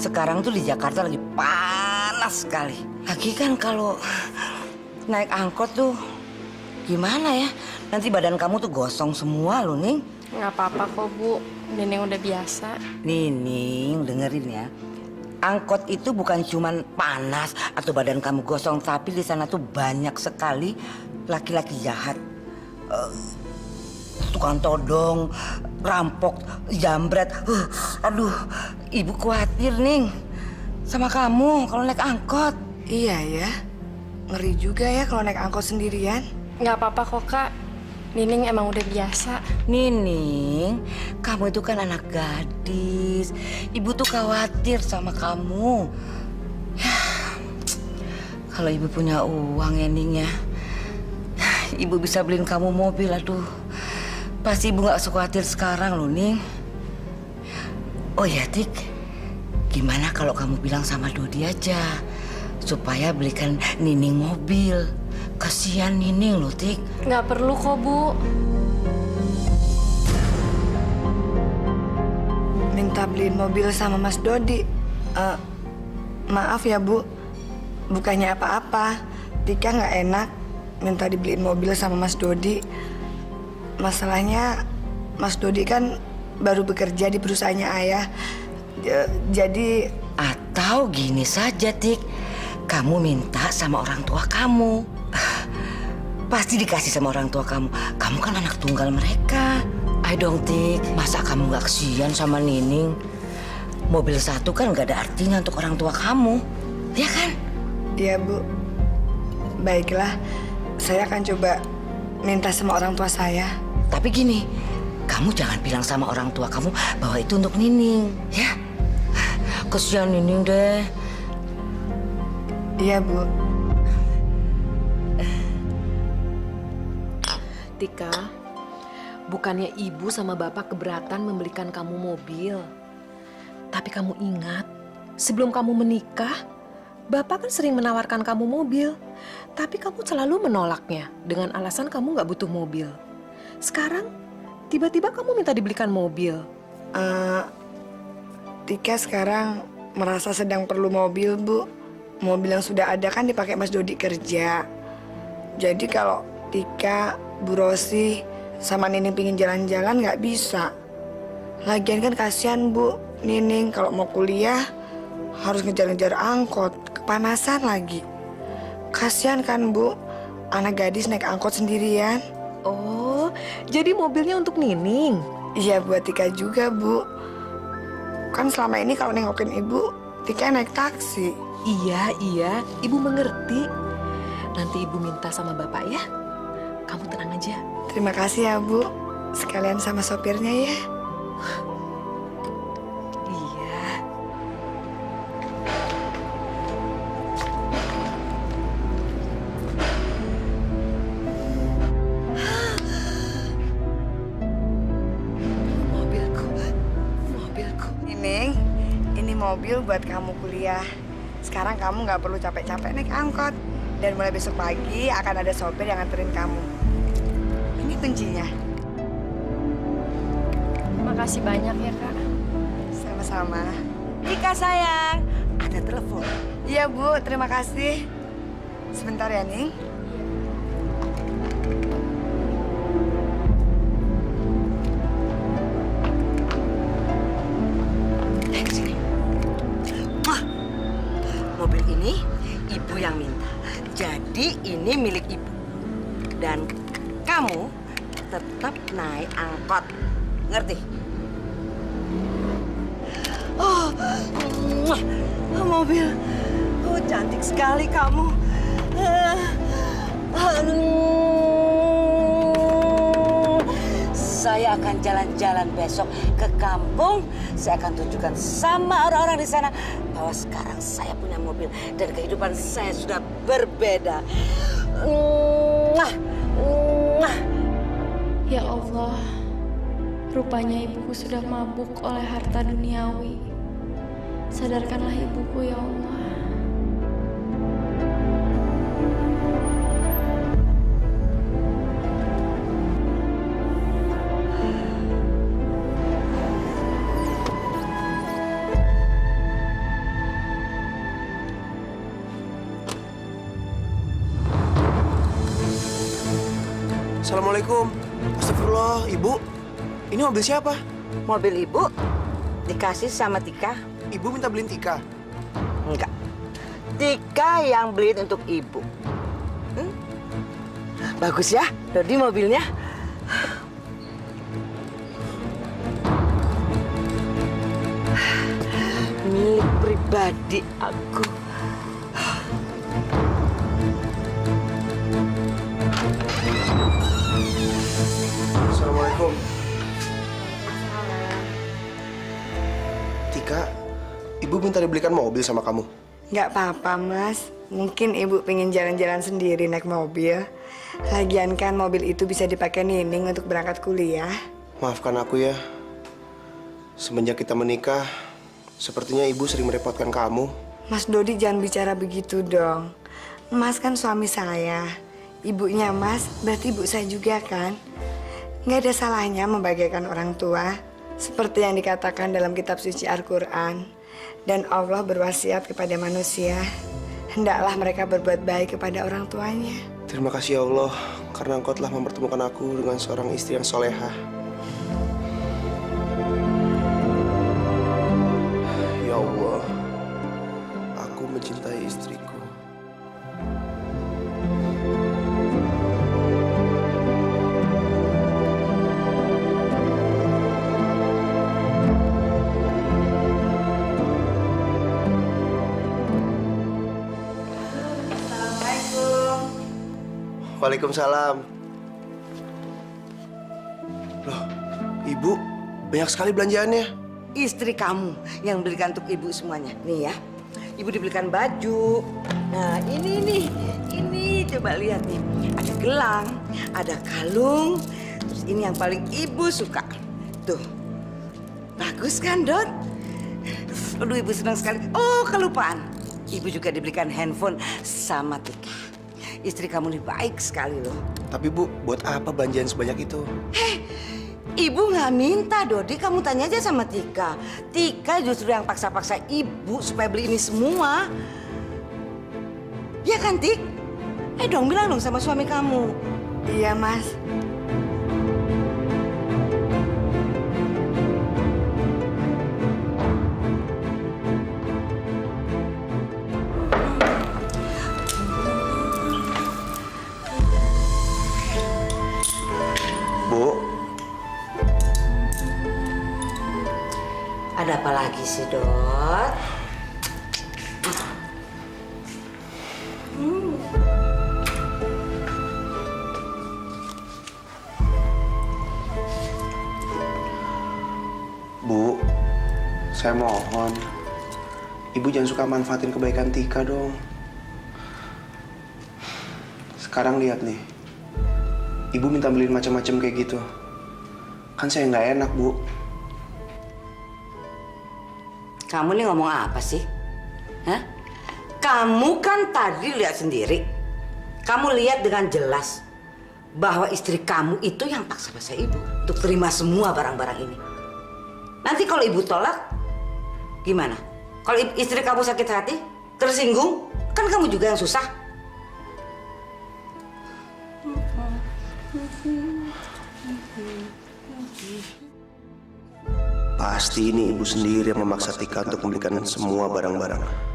A: sekarang tuh di Jakarta lagi panas sekali. Lagi kan kalau naik angkot tuh gimana ya? Nanti badan kamu tuh gosong semua loh, Ning.
C: Nggak apa-apa kok, Bu. Neneng udah biasa.
A: Ning, dengerin ya. Angkot itu bukan cuman panas atau badan kamu gosong, tapi di sana tuh banyak sekali laki-laki jahat. Tukang todong, rampok, jambret. Aduh, ibu khawatir, Ning, sama kamu kalau naik angkot.
G: Iya ya, ngeri juga ya kalau naik angkot sendirian.
C: Nggak apa-apa kok, Kak. Nining emang udah biasa.
A: Nining, kamu itu kan anak gadis. Ibu tuh khawatir sama kamu. Ya, kalau ibu punya uang ya, Ning ya, ibu bisa beliin kamu mobil. Aduh, pasti ibu gak sekhawatir sekarang loh, Ning. Oh ya, Tik, gimana kalau kamu bilang sama Dodi aja supaya belikan Nining mobil. Kasihan Nining loh, Tik.
C: Nggak perlu kok, Bu.
G: Minta beliin mobil sama Mas Dodi. Maaf ya, Bu. Bukannya apa-apa. Tika nggak enak minta dibeliin mobil sama Mas Dodi. Masalahnya Mas Dodi kan baru bekerja di perusahaannya ayah. Jadi...
A: Atau gini saja, Tik. Kamu minta sama orang tua kamu. Pasti dikasih sama orang tua kamu. Kamu kan anak tunggal mereka. Ayo dong, Tik. Masa kamu gak kesian sama Nining? Mobil satu kan gak ada artinya untuk orang tua kamu. Ya kan?
G: Iya, Bu. Baiklah. Saya akan coba minta sama orang tua saya.
A: Tapi gini, kamu jangan bilang sama orang tua kamu bahwa itu untuk Nining. Ya? Kesian Nining deh.
G: Iya, Bu.
I: Tika, bukannya ibu sama bapak keberatan membelikan kamu mobil. Tapi kamu ingat, sebelum kamu menikah, bapak kan sering menawarkan kamu mobil. Tapi kamu selalu menolaknya dengan alasan kamu gak butuh mobil. Sekarang, tiba-tiba kamu minta dibelikan mobil.
G: Tika sekarang merasa sedang perlu mobil, Bu. Mobil yang sudah ada kan dipakai Mas Dodi kerja. Jadi kalau Tika, Bu Rosi, sama Nining pingin jalan-jalan nggak bisa. Lagian kan kasihan Bu Nining kalau mau kuliah harus ngejar-ngejar angkot, kepanasan lagi. Kasihan kan Bu, anak gadis naik angkot sendirian.
I: Oh, jadi mobilnya untuk Nining?
G: Iya, buat Tika juga, Bu. Kan selama ini kalau nengokin Ibu, Tika naik taksi.
I: Iya, ibu mengerti. Nanti ibu minta sama bapak ya. Kamu tenang aja.
G: Terima kasih ya, Bu. Sekalian sama sopirnya ya.
I: Iya.
G: Mobilku. Nining, ini mobil buat kamu kuliah. Sekarang kamu nggak perlu capek-capek naik angkot. Dan mulai besok pagi akan ada sopir yang nganterin kamu. Ini kuncinya.
C: Makasih banyak ya, Kak.
G: Sama-sama.
A: Tika sayang, ada telepon.
G: Iya, Bu. Terima kasih. Sebentar ya, Ning.
A: Sini. Mobil ini ibu yang minta. Jadi ini milik ibu. Dan kamu tetap naik angkot. Ngerti? Oh, mobil. Oh, cantik sekali kamu. Saya akan jalan-jalan besok ke kampung. Saya akan tunjukkan sama orang-orang di sana bahwa sekarang saya punya mobil dan kehidupan saya sudah berbeda.
C: Ya Allah, rupanya ibuku sudah mabuk oleh harta duniawi. Sadarkanlah ibuku ya Allah.
F: Assalamualaikum. Astagfirullah, Ibu. Ini mobil siapa?
A: Mobil ibu dikasih sama Tika.
F: Ibu minta beliin Tika?
A: Enggak. Tika yang beliin untuk ibu. Bagus ya, Dodi mobilnya. Milik pribadi aku.
F: Assalamualaikum. Tika, Ibu minta dibelikan mobil sama kamu.
G: Nggak apa-apa, Mas. Mungkin Ibu pengen jalan-jalan sendiri naik mobil. Lagian kan mobil itu bisa dipakai Nining untuk berangkat kuliah.
F: Maafkan aku ya. Semenjak kita menikah, sepertinya Ibu sering merepotkan kamu.
G: Mas Dodi jangan bicara begitu dong. Mas kan suami saya. Ibunya Mas, berarti ibu saya juga kan? Nggak ada salahnya membahagiakan orang tua. Seperti yang dikatakan dalam kitab suci Al-Quran. Dan Allah berwasiat kepada manusia. Hendaklah mereka berbuat baik kepada orang tuanya.
F: Terima kasih ya Allah, karena Engkau telah mempertemukan aku dengan seorang istri yang solehah. Ya Allah, aku mencintai istriku. Waalaikumsalam. Loh, Ibu, banyak sekali belanjaannya.
A: Istri kamu yang belikan untuk ibu semuanya. Nih ya, ibu dibelikan baju. Nah ini coba lihat nih. Ada gelang, ada kalung. Terus ini yang paling ibu suka. Tuh, bagus kan Dot? Aduh ibu senang sekali. Oh kelupaan, ibu juga dibelikan handphone sama Tika. Istri kamu ini baik sekali loh.
F: Tapi Bu, buat apa belanjaan sebanyak itu?
A: Ibu nggak minta, Dodi. Kamu tanya aja sama Tika. Tika justru yang paksa-paksa ibu supaya beli ini semua. Ya kan, Tik? Dong, bilang dong sama suami kamu.
G: Iya, Mas.
F: Bu,
A: ada apa lagi sih, Dot?
F: Bu, saya mohon. Ibu jangan suka manfaatin kebaikan Tika dong. Sekarang lihat nih. Ibu minta beliin macam-macam kayak gitu. Kan saya nggak enak, Bu.
A: Kamu nih ngomong apa sih? Hah? Kamu kan tadi lihat sendiri. Kamu lihat dengan jelas bahwa istri kamu itu yang paksa-paksa ibu untuk terima semua barang-barang ini. Nanti kalau ibu tolak, gimana? Kalau istri kamu sakit hati, tersinggung, kan kamu juga yang susah.
F: Pasti ini ibu sendiri yang memaksa Tika untuk membelikan semua barang-barang.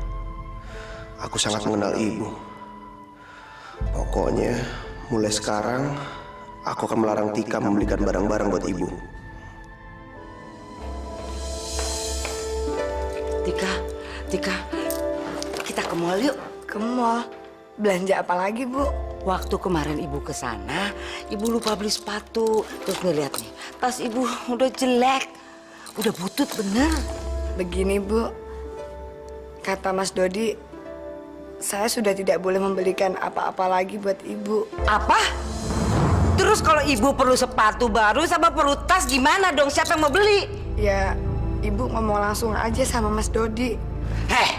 F: Aku sangat mengenal ibu. Pokoknya, mulai sekarang, aku akan melarang Tika membelikan barang-barang buat ibu.
A: Tika, kita ke mall yuk.
G: Ke mall? Belanja apa lagi, Bu?
A: Waktu kemarin ibu ke sana, ibu lupa beli sepatu. Terus nih lihat nih, tas ibu udah jelek, udah butut bener.
G: Begini, Bu. Kata Mas Dodi, saya sudah tidak boleh membelikan apa-apa lagi buat ibu.
A: Apa? Terus kalau ibu perlu sepatu baru sama perlu tas gimana dong? Siapa yang mau beli?
G: Ya, ibu ngomong langsung aja sama Mas Dodi.
A: Heh,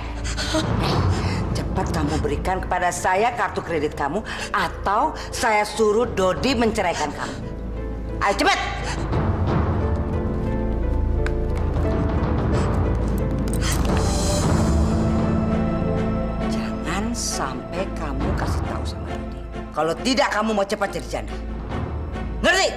A: cepat kamu berikan kepada saya kartu kredit kamu atau saya suruh Dodi menceraikan kamu. Ayo cepat. Jangan sampai kamu kasih tahu sama Dodi. Kalau tidak kamu mau cepat jadi janda. Ngerti?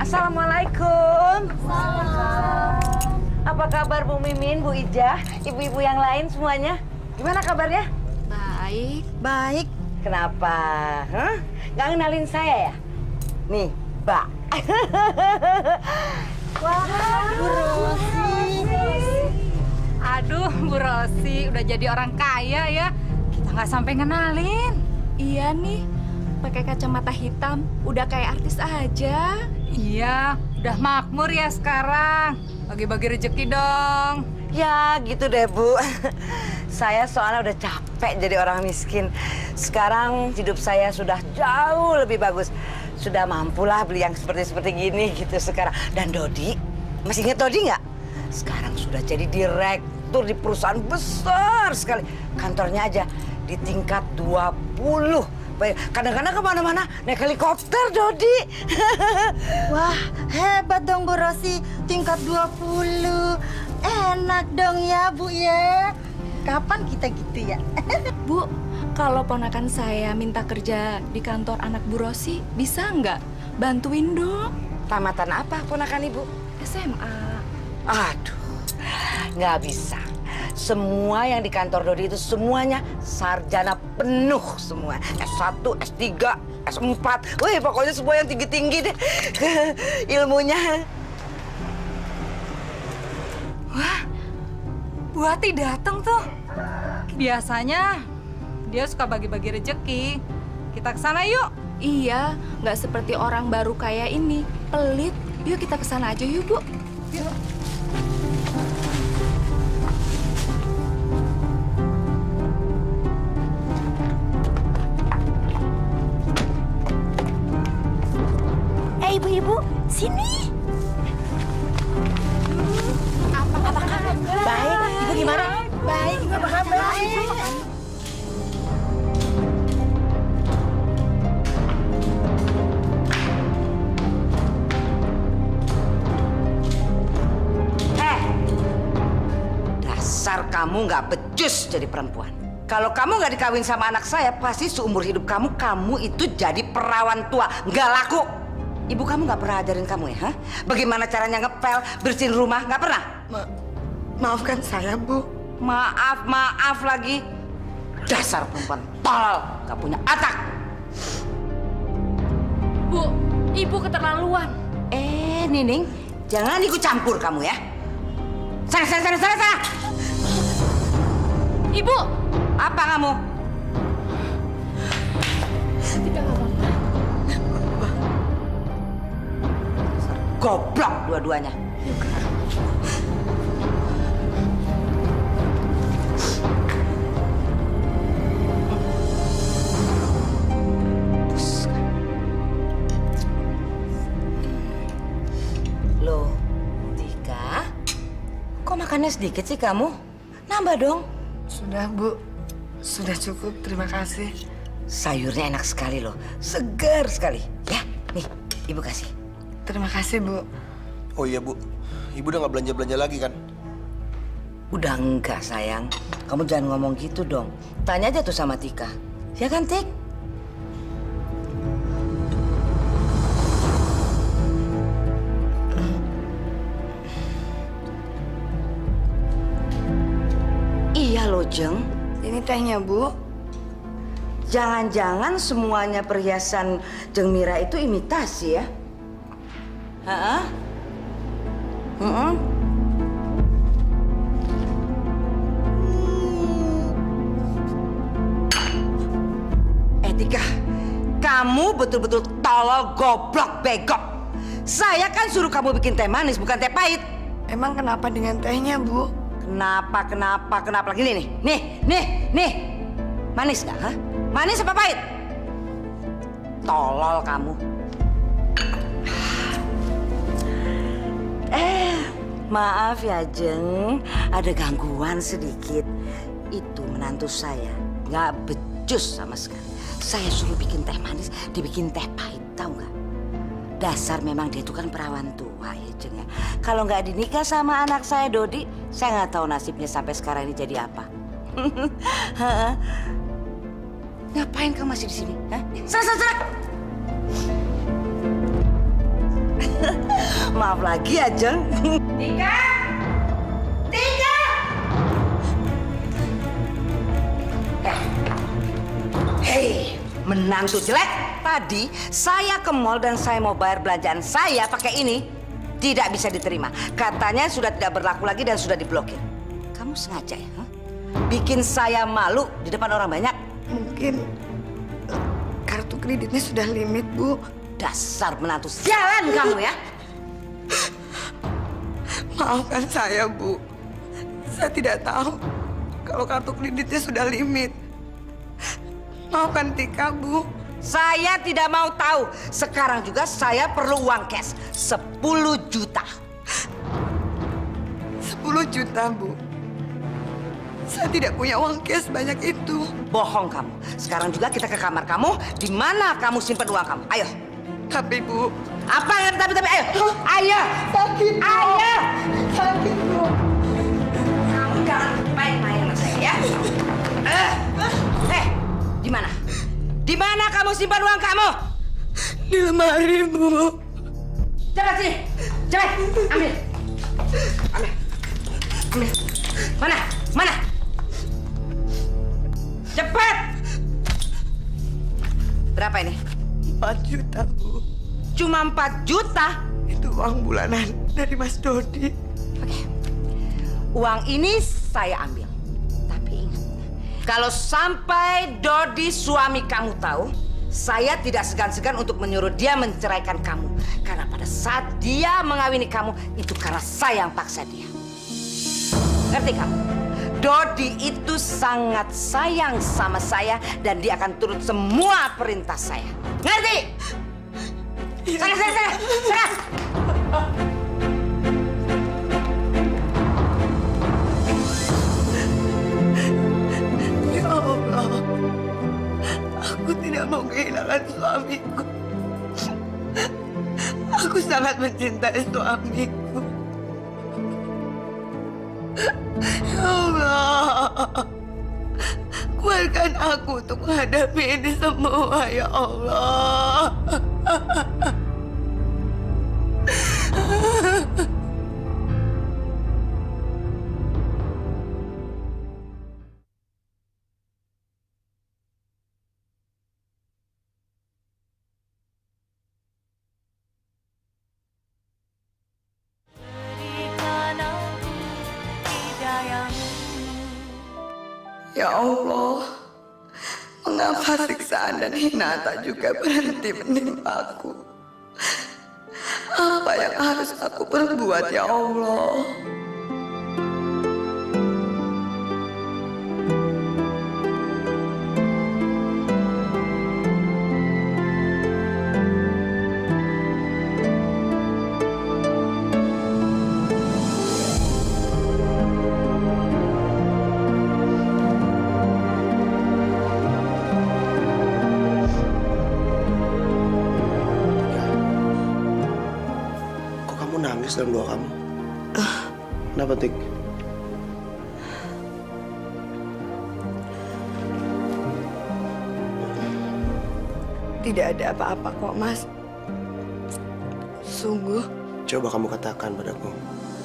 A: Assalamualaikum. Apa kabar Bu Mimin, Bu Ijah, ibu-ibu yang lain semuanya? Gimana kabarnya?
C: Baik.
A: Baik. Kenapa? Hah? Nggak kenalin saya ya? Nih, Mbak.
L: Wah, Bu Rosi. Aduh, Bu Rosi udah jadi orang kaya ya. Kita nggak sampai ngenalin.
C: Iya nih, pakai kacamata hitam, udah kayak artis aja.
L: Iya, udah makmur ya sekarang. Bagi-bagi rezeki dong.
A: Ya gitu deh Bu. Saya soalnya udah capek jadi orang miskin. Sekarang hidup saya sudah jauh lebih bagus. Sudah mampulah beli yang seperti gini gitu sekarang. Dan Dodi, masih ingat Dodi nggak? Sekarang sudah jadi direktur di perusahaan besar sekali. Kantornya aja di tingkat 20. Kadang-kadang kemana-mana naik helikopter, Dodi.
B: Wah, hebat dong Bu Rosi. Tingkat 20. Enak dong ya, Bu ya. Kapan kita gitu ya?
C: Bu, kalau ponakan saya minta kerja di kantor anak Bu Rosi, bisa nggak? Bantuin dong.
A: Tamatan apa ponakan Ibu?
C: SMA.
A: Aduh, nggak bisa. Semua yang di kantor Dodi itu semuanya sarjana penuh semua. S1, S3, S4. Wih, pokoknya semua yang tinggi-tinggi deh ilmunya.
L: Wah, Bu Ati datang tuh. Biasanya dia suka bagi-bagi rezeki. Kita kesana yuk.
C: Iya, nggak seperti orang baru kayak ini. Pelit. Yuk kita kesana aja yuk, Bu.
L: Yuk.
B: Ibu-ibu, sini.
L: Apa kabar?
B: Baik, Ibu gimana? Baik, apa kabar?
A: Dasar kamu nggak becus jadi perempuan. Kalau kamu nggak dikawin sama anak saya, pasti seumur hidup kamu itu jadi perawan tua, nggak laku. Ibu kamu nggak pernah ajarin kamu ya? Hah? Bagaimana caranya ngepel, bersihin rumah? Nggak pernah?
G: Maafkan saya, Bu.
A: Maaf lagi. Dasar perempuan tolol, nggak punya otak.
L: Bu, ibu keterlaluan.
A: Nining, jangan ikut campur kamu ya. Sana.
L: Ibu!
A: Apa kamu?
L: Tidak apa-apa.
A: Goblok dua-duanya. Loh, Tika, kok makannya sedikit sih kamu? Nambah dong.
G: Sudah, Bu. Sudah cukup, terima kasih.
A: Sayurnya enak sekali loh, segar sekali. Ya, nih, Ibu kasih.
G: Terima kasih, Bu.
F: Oh iya Bu, Ibu udah nggak belanja-belanja lagi kan?
A: Udah enggak sayang, kamu jangan ngomong gitu dong. Tanya aja tuh sama Tika. Ya kan, Tik? Iya loh, Jeng.
G: Ini tehnya, Bu.
A: Jangan-jangan semuanya perhiasan Jeng Mira itu imitasi ya? Hah? Tika, kamu betul-betul tolol, goblok, begok. Saya kan suruh kamu bikin teh manis, bukan teh pahit.
G: Emang kenapa dengan tehnya, Bu?
A: Kenapa lagi nih? Manis nggak, hah? Manis apa pahit? Tolol kamu. Maaf ya, Jeng. Ada gangguan sedikit. Itu menantu saya. Nggak becus sama sekali. Saya suruh bikin teh manis, dibikin teh pahit, tahu nggak? Dasar memang dia itu kan perawan tua ya, Jeng ya. Kalau nggak dinikah sama anak saya, Dodi, saya nggak tahu nasibnya sampai sekarang ini jadi apa. Ngapain kamu masih di sini? Sana. Maaf lagi ya, Jeng. Tika! Hei, menantu jelek. Tadi saya ke mall dan saya mau bayar belanjaan saya pakai ini. Tidak bisa diterima. Katanya sudah tidak berlaku lagi dan sudah diblokir. Kamu sengaja ya? Bikin saya malu di depan orang banyak.
G: Mungkin kartu kreditnya sudah limit, Bu.
A: Dasar menantu sialan kamu ya.
G: Maafkan saya, Bu. Saya tidak tahu kalau kartu kreditnya sudah limit. Maafkan Tika, Bu.
A: Saya tidak mau tahu. Sekarang juga saya perlu uang cash 10 juta.
G: 10 juta, Bu. Saya tidak punya uang cash banyak itu.
A: Bohong kamu. Sekarang juga kita ke kamar kamu. Di mana kamu simpan uang kamu? Ayo.
G: Tapi, Bu.
A: Apa yang tapi? Ayo. Ayo.
G: Sakit, Bu.
A: Ayo.
G: Sakit, Bu.
A: Kamu jangan main-main sama saya ya. Di mana? Di mana kamu simpan uang kamu?
G: Di lemari, Bu.
A: Cepat sini. Cepat. Ambil. Mana? Cepat. Berapa ini?
G: 4 juta, Bu.
A: Cuma 4 juta?
G: Itu uang bulanan dari Mas Dodi.
A: Oke. Uang ini saya ambil. Tapi ingat, kalau sampai Dodi suami kamu tahu, saya tidak segan-segan untuk menyuruh dia menceraikan kamu. Karena pada saat dia mengawini kamu, itu karena saya yang paksa dia. Ngerti kamu? Dodi itu sangat sayang sama saya dan dia akan turut semua perintah saya. Ngerti? Sana.
G: Ya Allah, aku tidak mau kehilangan suamiku. Aku sangat mencintai suamiku. Ya Allah, kuatkan aku untuk menghadapi ini semua, ya Allah. Ya Allah, mengapa siksaan dan hina tak juga berhenti menimpaku? Apa yang harus aku perbuat, ya Allah?
F: Nangis dalam doa kamu. Kenapa, Tik?
G: Tidak ada apa-apa kok, Mas. Sungguh.
F: Coba kamu katakan padaku,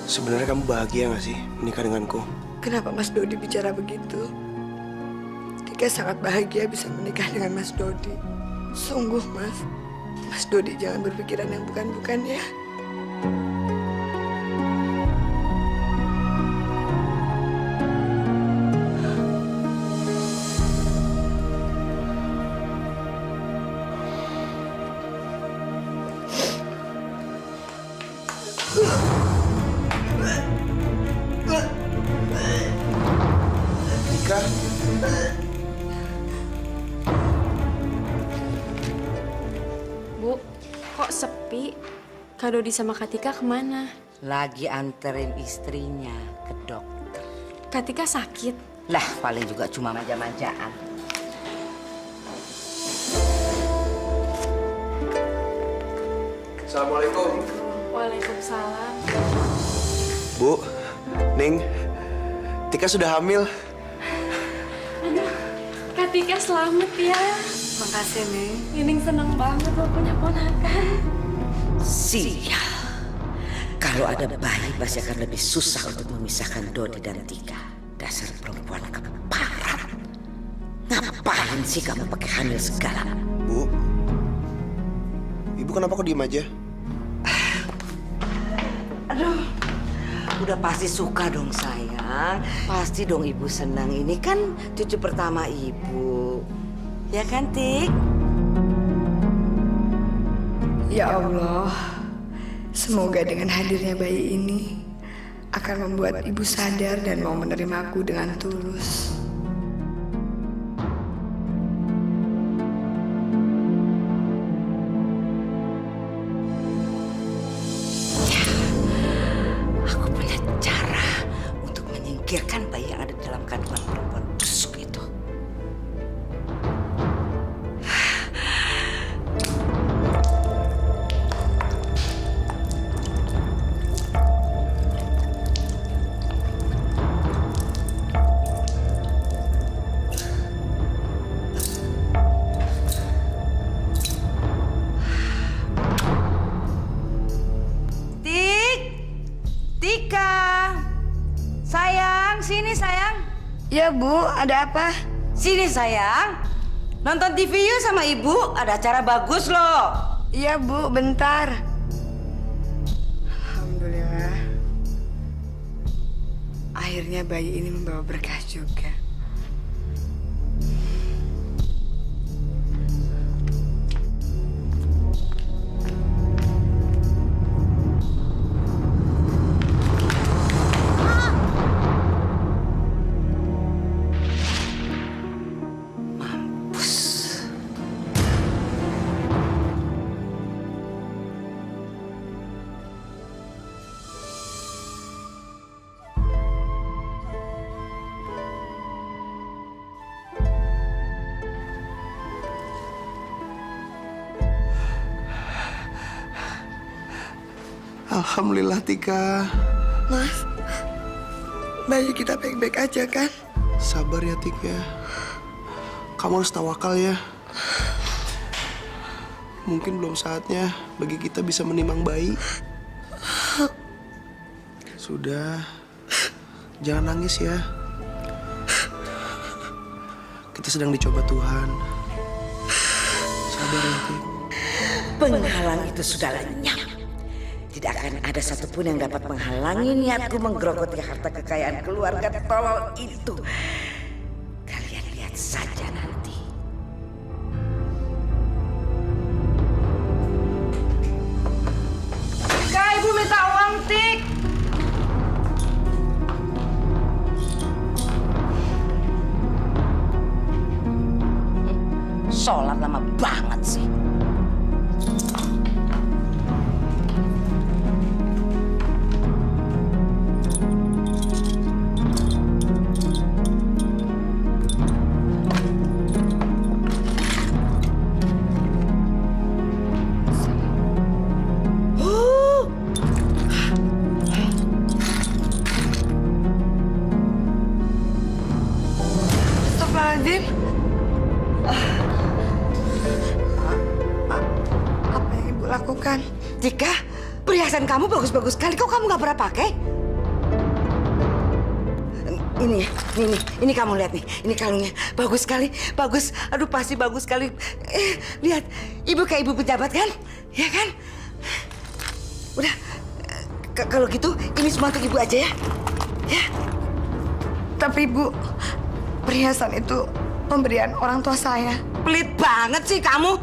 F: sebenarnya kamu bahagia nggak sih menikah denganku?
G: Kenapa Mas Dodi bicara begitu? Tika sangat bahagia bisa menikah dengan Mas Dodi. Sungguh, Mas. Mas Dodi jangan berpikiran yang bukan-bukan ya.
F: Tika.
C: Bu, kok sepi? Kak Dodi sama Kak Tika kemana?
H: Lagi anterin istrinya ke dokter.
C: Kak Tika sakit.
H: Lah, paling juga cuma manja-manjaan.
F: Assalamualaikum.
C: Waalaikumsalam.
F: Bu, Ning, Tika sudah hamil.
C: Aduh, Kak Tika selamat ya.
G: Makasih, Ning.
C: Nining senang banget lo punya ponakan.
H: Sial. Kalau ada bayi pasti akan lebih susah untuk memisahkan Dodi dan Tika. Dasar perempuan keparat. Ngapain sih kamu pakai hamil segala?
F: Bu, Ibu kenapa kok diem aja?
H: Aduh, udah pasti suka dong sayang. Pasti dong ibu senang. Ini kan cucu pertama ibu. Ya kan, Tik?
G: Ya Allah, semoga dengan hadirnya bayi ini akan membuat ibu sadar dan mau menerimaku dengan tulus.
H: Aku punya cara untuk menyingkirkan bayi yang ada dalam kandungan perempuan busuk itu.
A: Tika, sayang, sini sayang.
G: Ya Bu, ada apa?
A: Sini sayang, nonton TV yuk sama ibu, ada acara bagus loh.
G: Iya Bu, bentar. Alhamdulillah. Akhirnya bayi ini membawa berkah juga.
F: Alhamdulillah, Tika.
G: Mas, bayi kita baik-baik aja kan?
F: Sabar ya, Tika. Kamu harus tawakal ya. Mungkin belum saatnya bagi kita bisa menimang bayi. Sudah, jangan nangis ya. Kita sedang dicoba Tuhan. Sabar ya, Tik.
H: Penghalang itu sudah lenyap. Tidak akan ada satupun yang dapat menghalangi niatku menggerogoti harta kekayaan keluarga tolol itu. saja nanti.
A: Tika, Ibu minta uang, Tik. Sholat lama banget sih.
G: Astagfirullahaladzim. Apa yang ibu lakukan?
A: Tika, perhiasan kamu bagus-bagus sekali. Kok kamu nggak pernah pakai? Ini ya, ini kamu lihat nih. Ini kalungnya bagus sekali, bagus. Aduh, pasti bagus sekali. Lihat, ibu kayak ibu pejabat kan? Ya kan? Udah, kalau gitu ini semua untuk ibu aja ya. Ya.
G: Tapi ibu, perhiasan itu pemberian orang tua saya.
A: Pelit banget sih kamu.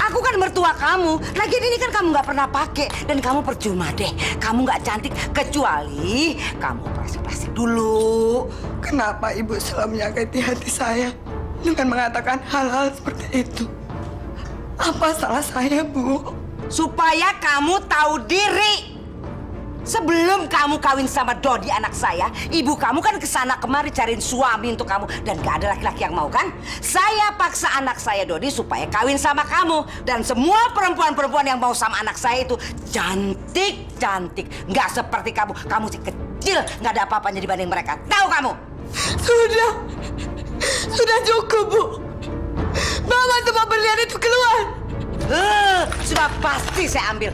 A: Aku kan mertua kamu. Lagian ini kan kamu nggak pernah pakai dan kamu percuma deh. Kamu nggak cantik kecuali kamu plastik dulu.
G: Kenapa ibu selalu menyakiti hati saya dengan mengatakan hal-hal seperti itu? Apa salah saya, Bu?
A: Supaya kamu tahu diri. Sebelum kamu kawin sama Dodi anak saya, ibu kamu kan kesana kemari cariin suami untuk kamu dan gak ada laki-laki yang mau kan? Saya paksa anak saya Dodi supaya kawin sama kamu dan semua perempuan-perempuan yang mau sama anak saya itu cantik, nggak seperti kamu. Kamu sih kecil, nggak ada apa-apanya dibanding mereka. Tahu kamu?
G: Sudah cukup, Bu. Bawa semua berlian itu keluar.
A: Sudah pasti saya ambil.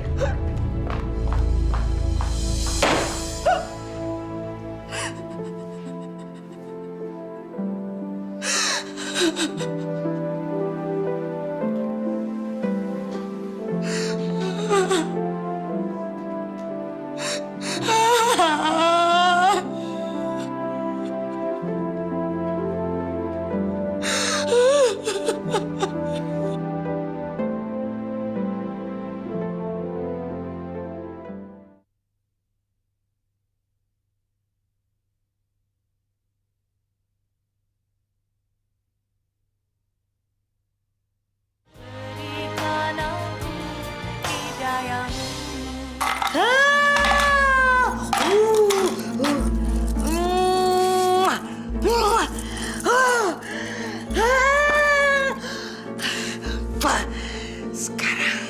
A: Sekarang,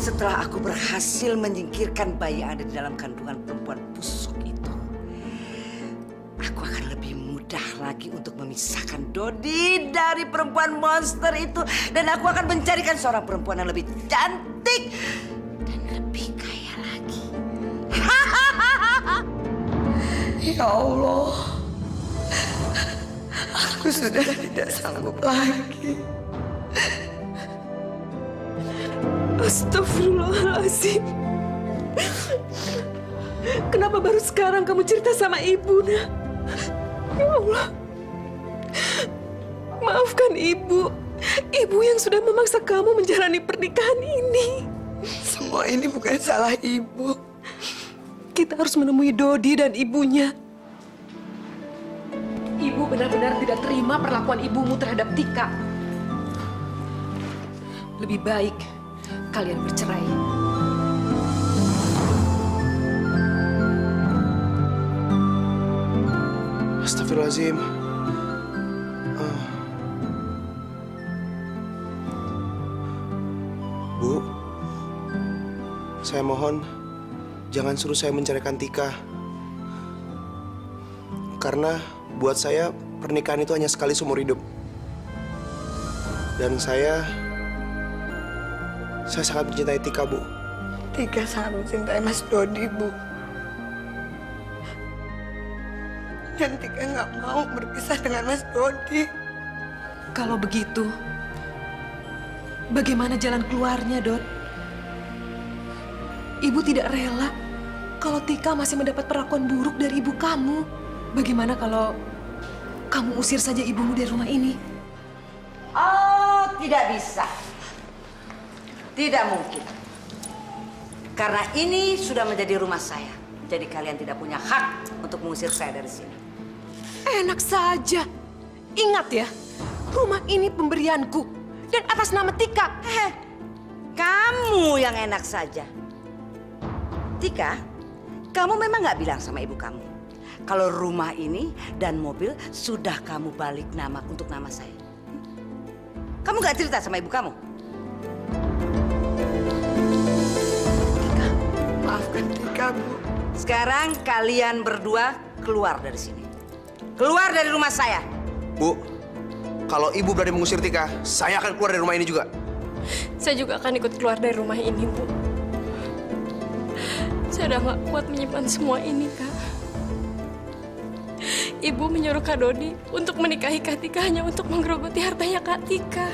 A: setelah aku berhasil menyingkirkan bayi yang ada di dalam kandungan perempuan busuk itu, aku akan lebih mudah lagi untuk memisahkan Dodi dari perempuan monster itu. Dan aku akan mencarikan seorang perempuan yang lebih cantik dan lebih kaya lagi.
G: Ya Allah, aku sudah tidak sanggup lagi.
I: Astagfirullahaladzim. Kenapa baru sekarang kamu cerita sama ibu, nak? Ya Allah. Maafkan ibu. Ibu yang sudah memaksa kamu menjalani pernikahan ini.
G: Semua ini bukan salah ibu.
I: Kita harus menemui Dodi dan ibunya. Ibu benar-benar tidak terima perlakuan ibumu terhadap Tika. Lebih baik kalian bercerai.
F: Astagfirullahaladzim. Bu, saya mohon jangan suruh saya menceraikan Tika. Karena buat saya pernikahan itu hanya sekali seumur hidup. Dan saya sangat mencintai Tika, Bu.
G: Tika sangat mencintai Mas Dodi, Bu. Dan Tika nggak mau berpisah dengan Mas Dodi.
I: Kalau begitu, bagaimana jalan keluarnya, Dot? Ibu tidak rela kalau Tika masih mendapat perlakuan buruk dari ibu kamu. Bagaimana kalau kamu usir saja ibumu dari rumah ini?
A: Oh, tidak bisa. Tidak mungkin. Karena ini sudah menjadi rumah saya. Jadi kalian tidak punya hak untuk mengusir saya dari sini.
I: Enak saja. Ingat ya, rumah ini pemberianku dan atas nama Tika.
A: Kamu yang enak saja. Tika, kamu memang nggak bilang sama ibu kamu kalau rumah ini dan mobil sudah kamu balik nama untuk nama saya. Kamu nggak cerita sama ibu kamu?
G: Tika, maafkan Tika, Bu.
A: Sekarang kalian berdua keluar dari sini. Keluar dari rumah saya.
F: Bu, kalau ibu berani mengusir Tika, saya akan keluar dari rumah ini juga.
C: Saya juga akan ikut keluar dari rumah ini, Bu. Saya udah gak kuat menyimpan semua ini, Kak. Ibu menyuruh Kak Dodi untuk menikahi Kak Tika hanya untuk menggerogoti hartanya Kak Tika.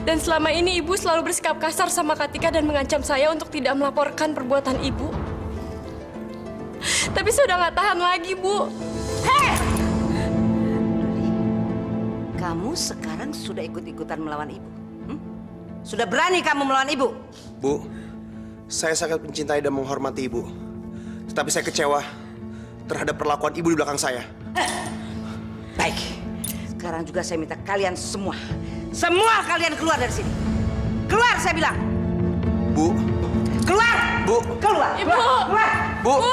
C: Dan selama ini Ibu selalu bersikap kasar sama Kak Tika dan mengancam saya untuk tidak melaporkan perbuatan Ibu. Tapi saya udah gak tahan lagi, Bu.
A: Hei! Kamu sekarang sudah ikut-ikutan melawan ibu. Sudah berani kamu melawan ibu?
F: Bu, saya sangat mencintai dan menghormati ibu. Tetapi saya kecewa terhadap perlakuan ibu di belakang saya.
A: Baik. Sekarang juga saya minta kalian semua kalian keluar dari sini. Keluar, saya bilang.
F: Bu.
A: Keluar.
F: Bu.
A: Keluar.
C: Ibu.
A: Keluar.
F: Bu.
C: Bu.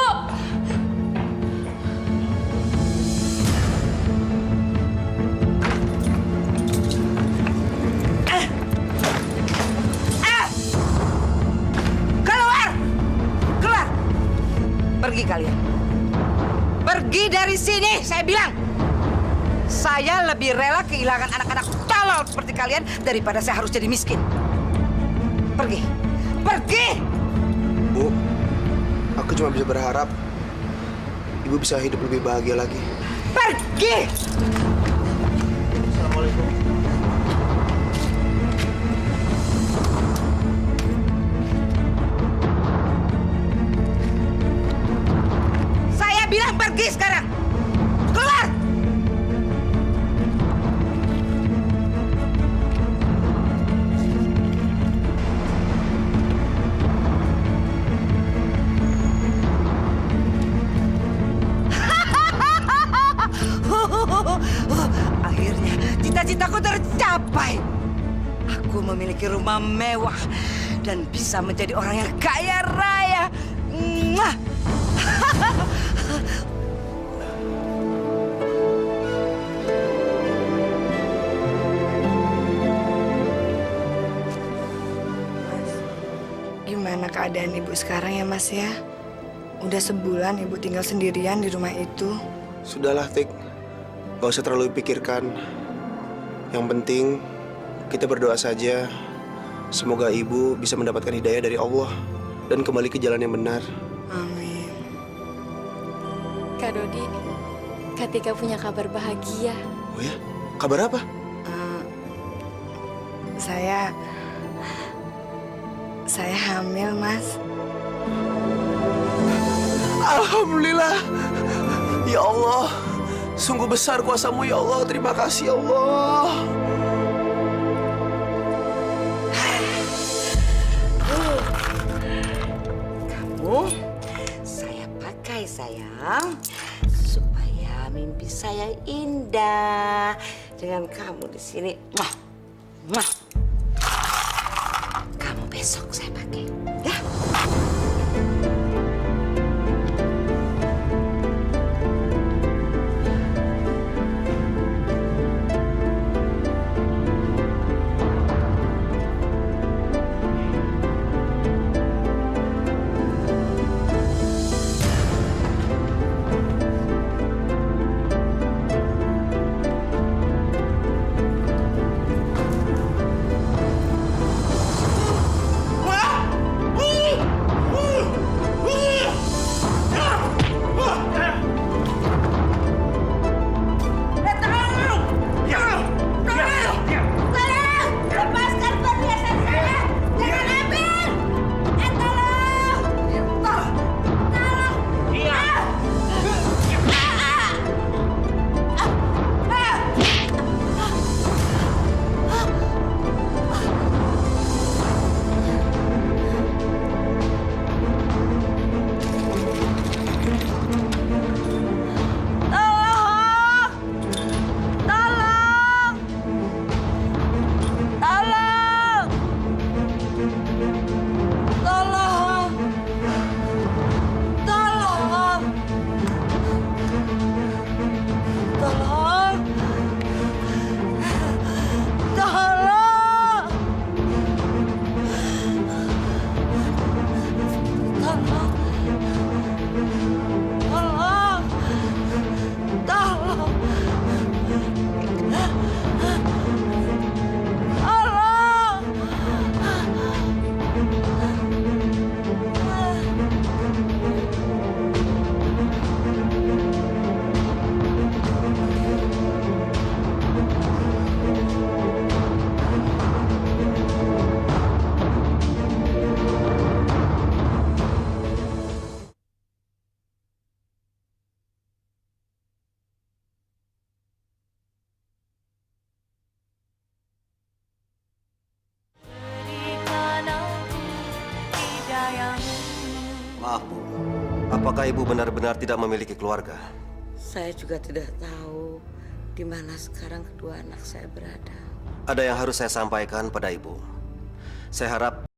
A: Pergi kalian. Pergi dari sini, saya bilang. Saya lebih rela kehilangan anak-anak tolol seperti kalian daripada saya harus jadi miskin. Pergi. Pergi!
F: Bu, aku cuma bisa berharap ibu bisa hidup lebih bahagia lagi.
A: Pergi!
F: Assalamualaikum.
A: Bilang pergi sekarang. Keluar. Akhirnya cita-citaku tercapai. Aku memiliki rumah mewah dan bisa menjadi orang yang kaya raya.
G: Gimana keadaan ibu sekarang ya, Mas ya? Udah sebulan ibu tinggal sendirian di rumah itu.
F: Sudahlah, Tik. Gak usah terlalu pikirkan. Yang penting kita berdoa saja. Semoga ibu bisa mendapatkan hidayah dari Allah dan kembali ke jalan yang benar.
G: Amin.
C: Kak Dodi, Kak Tika punya kabar bahagia.
F: Oh ya? Kabar apa?
G: Saya hamil, Mas.
F: Alhamdulillah. Ya Allah, sungguh besar kuasa-Mu ya Allah. Terima kasih ya Allah.
A: Kamu saya pakai sayang supaya mimpi saya indah dengan kamu di sini. Mwah. Mwah. Kamu besok saya pakai, ya.
O: Apakah ibu benar-benar tidak memiliki keluarga?
H: Saya juga tidak tahu di mana sekarang kedua anak saya berada.
O: Ada yang harus saya sampaikan pada ibu. Saya harap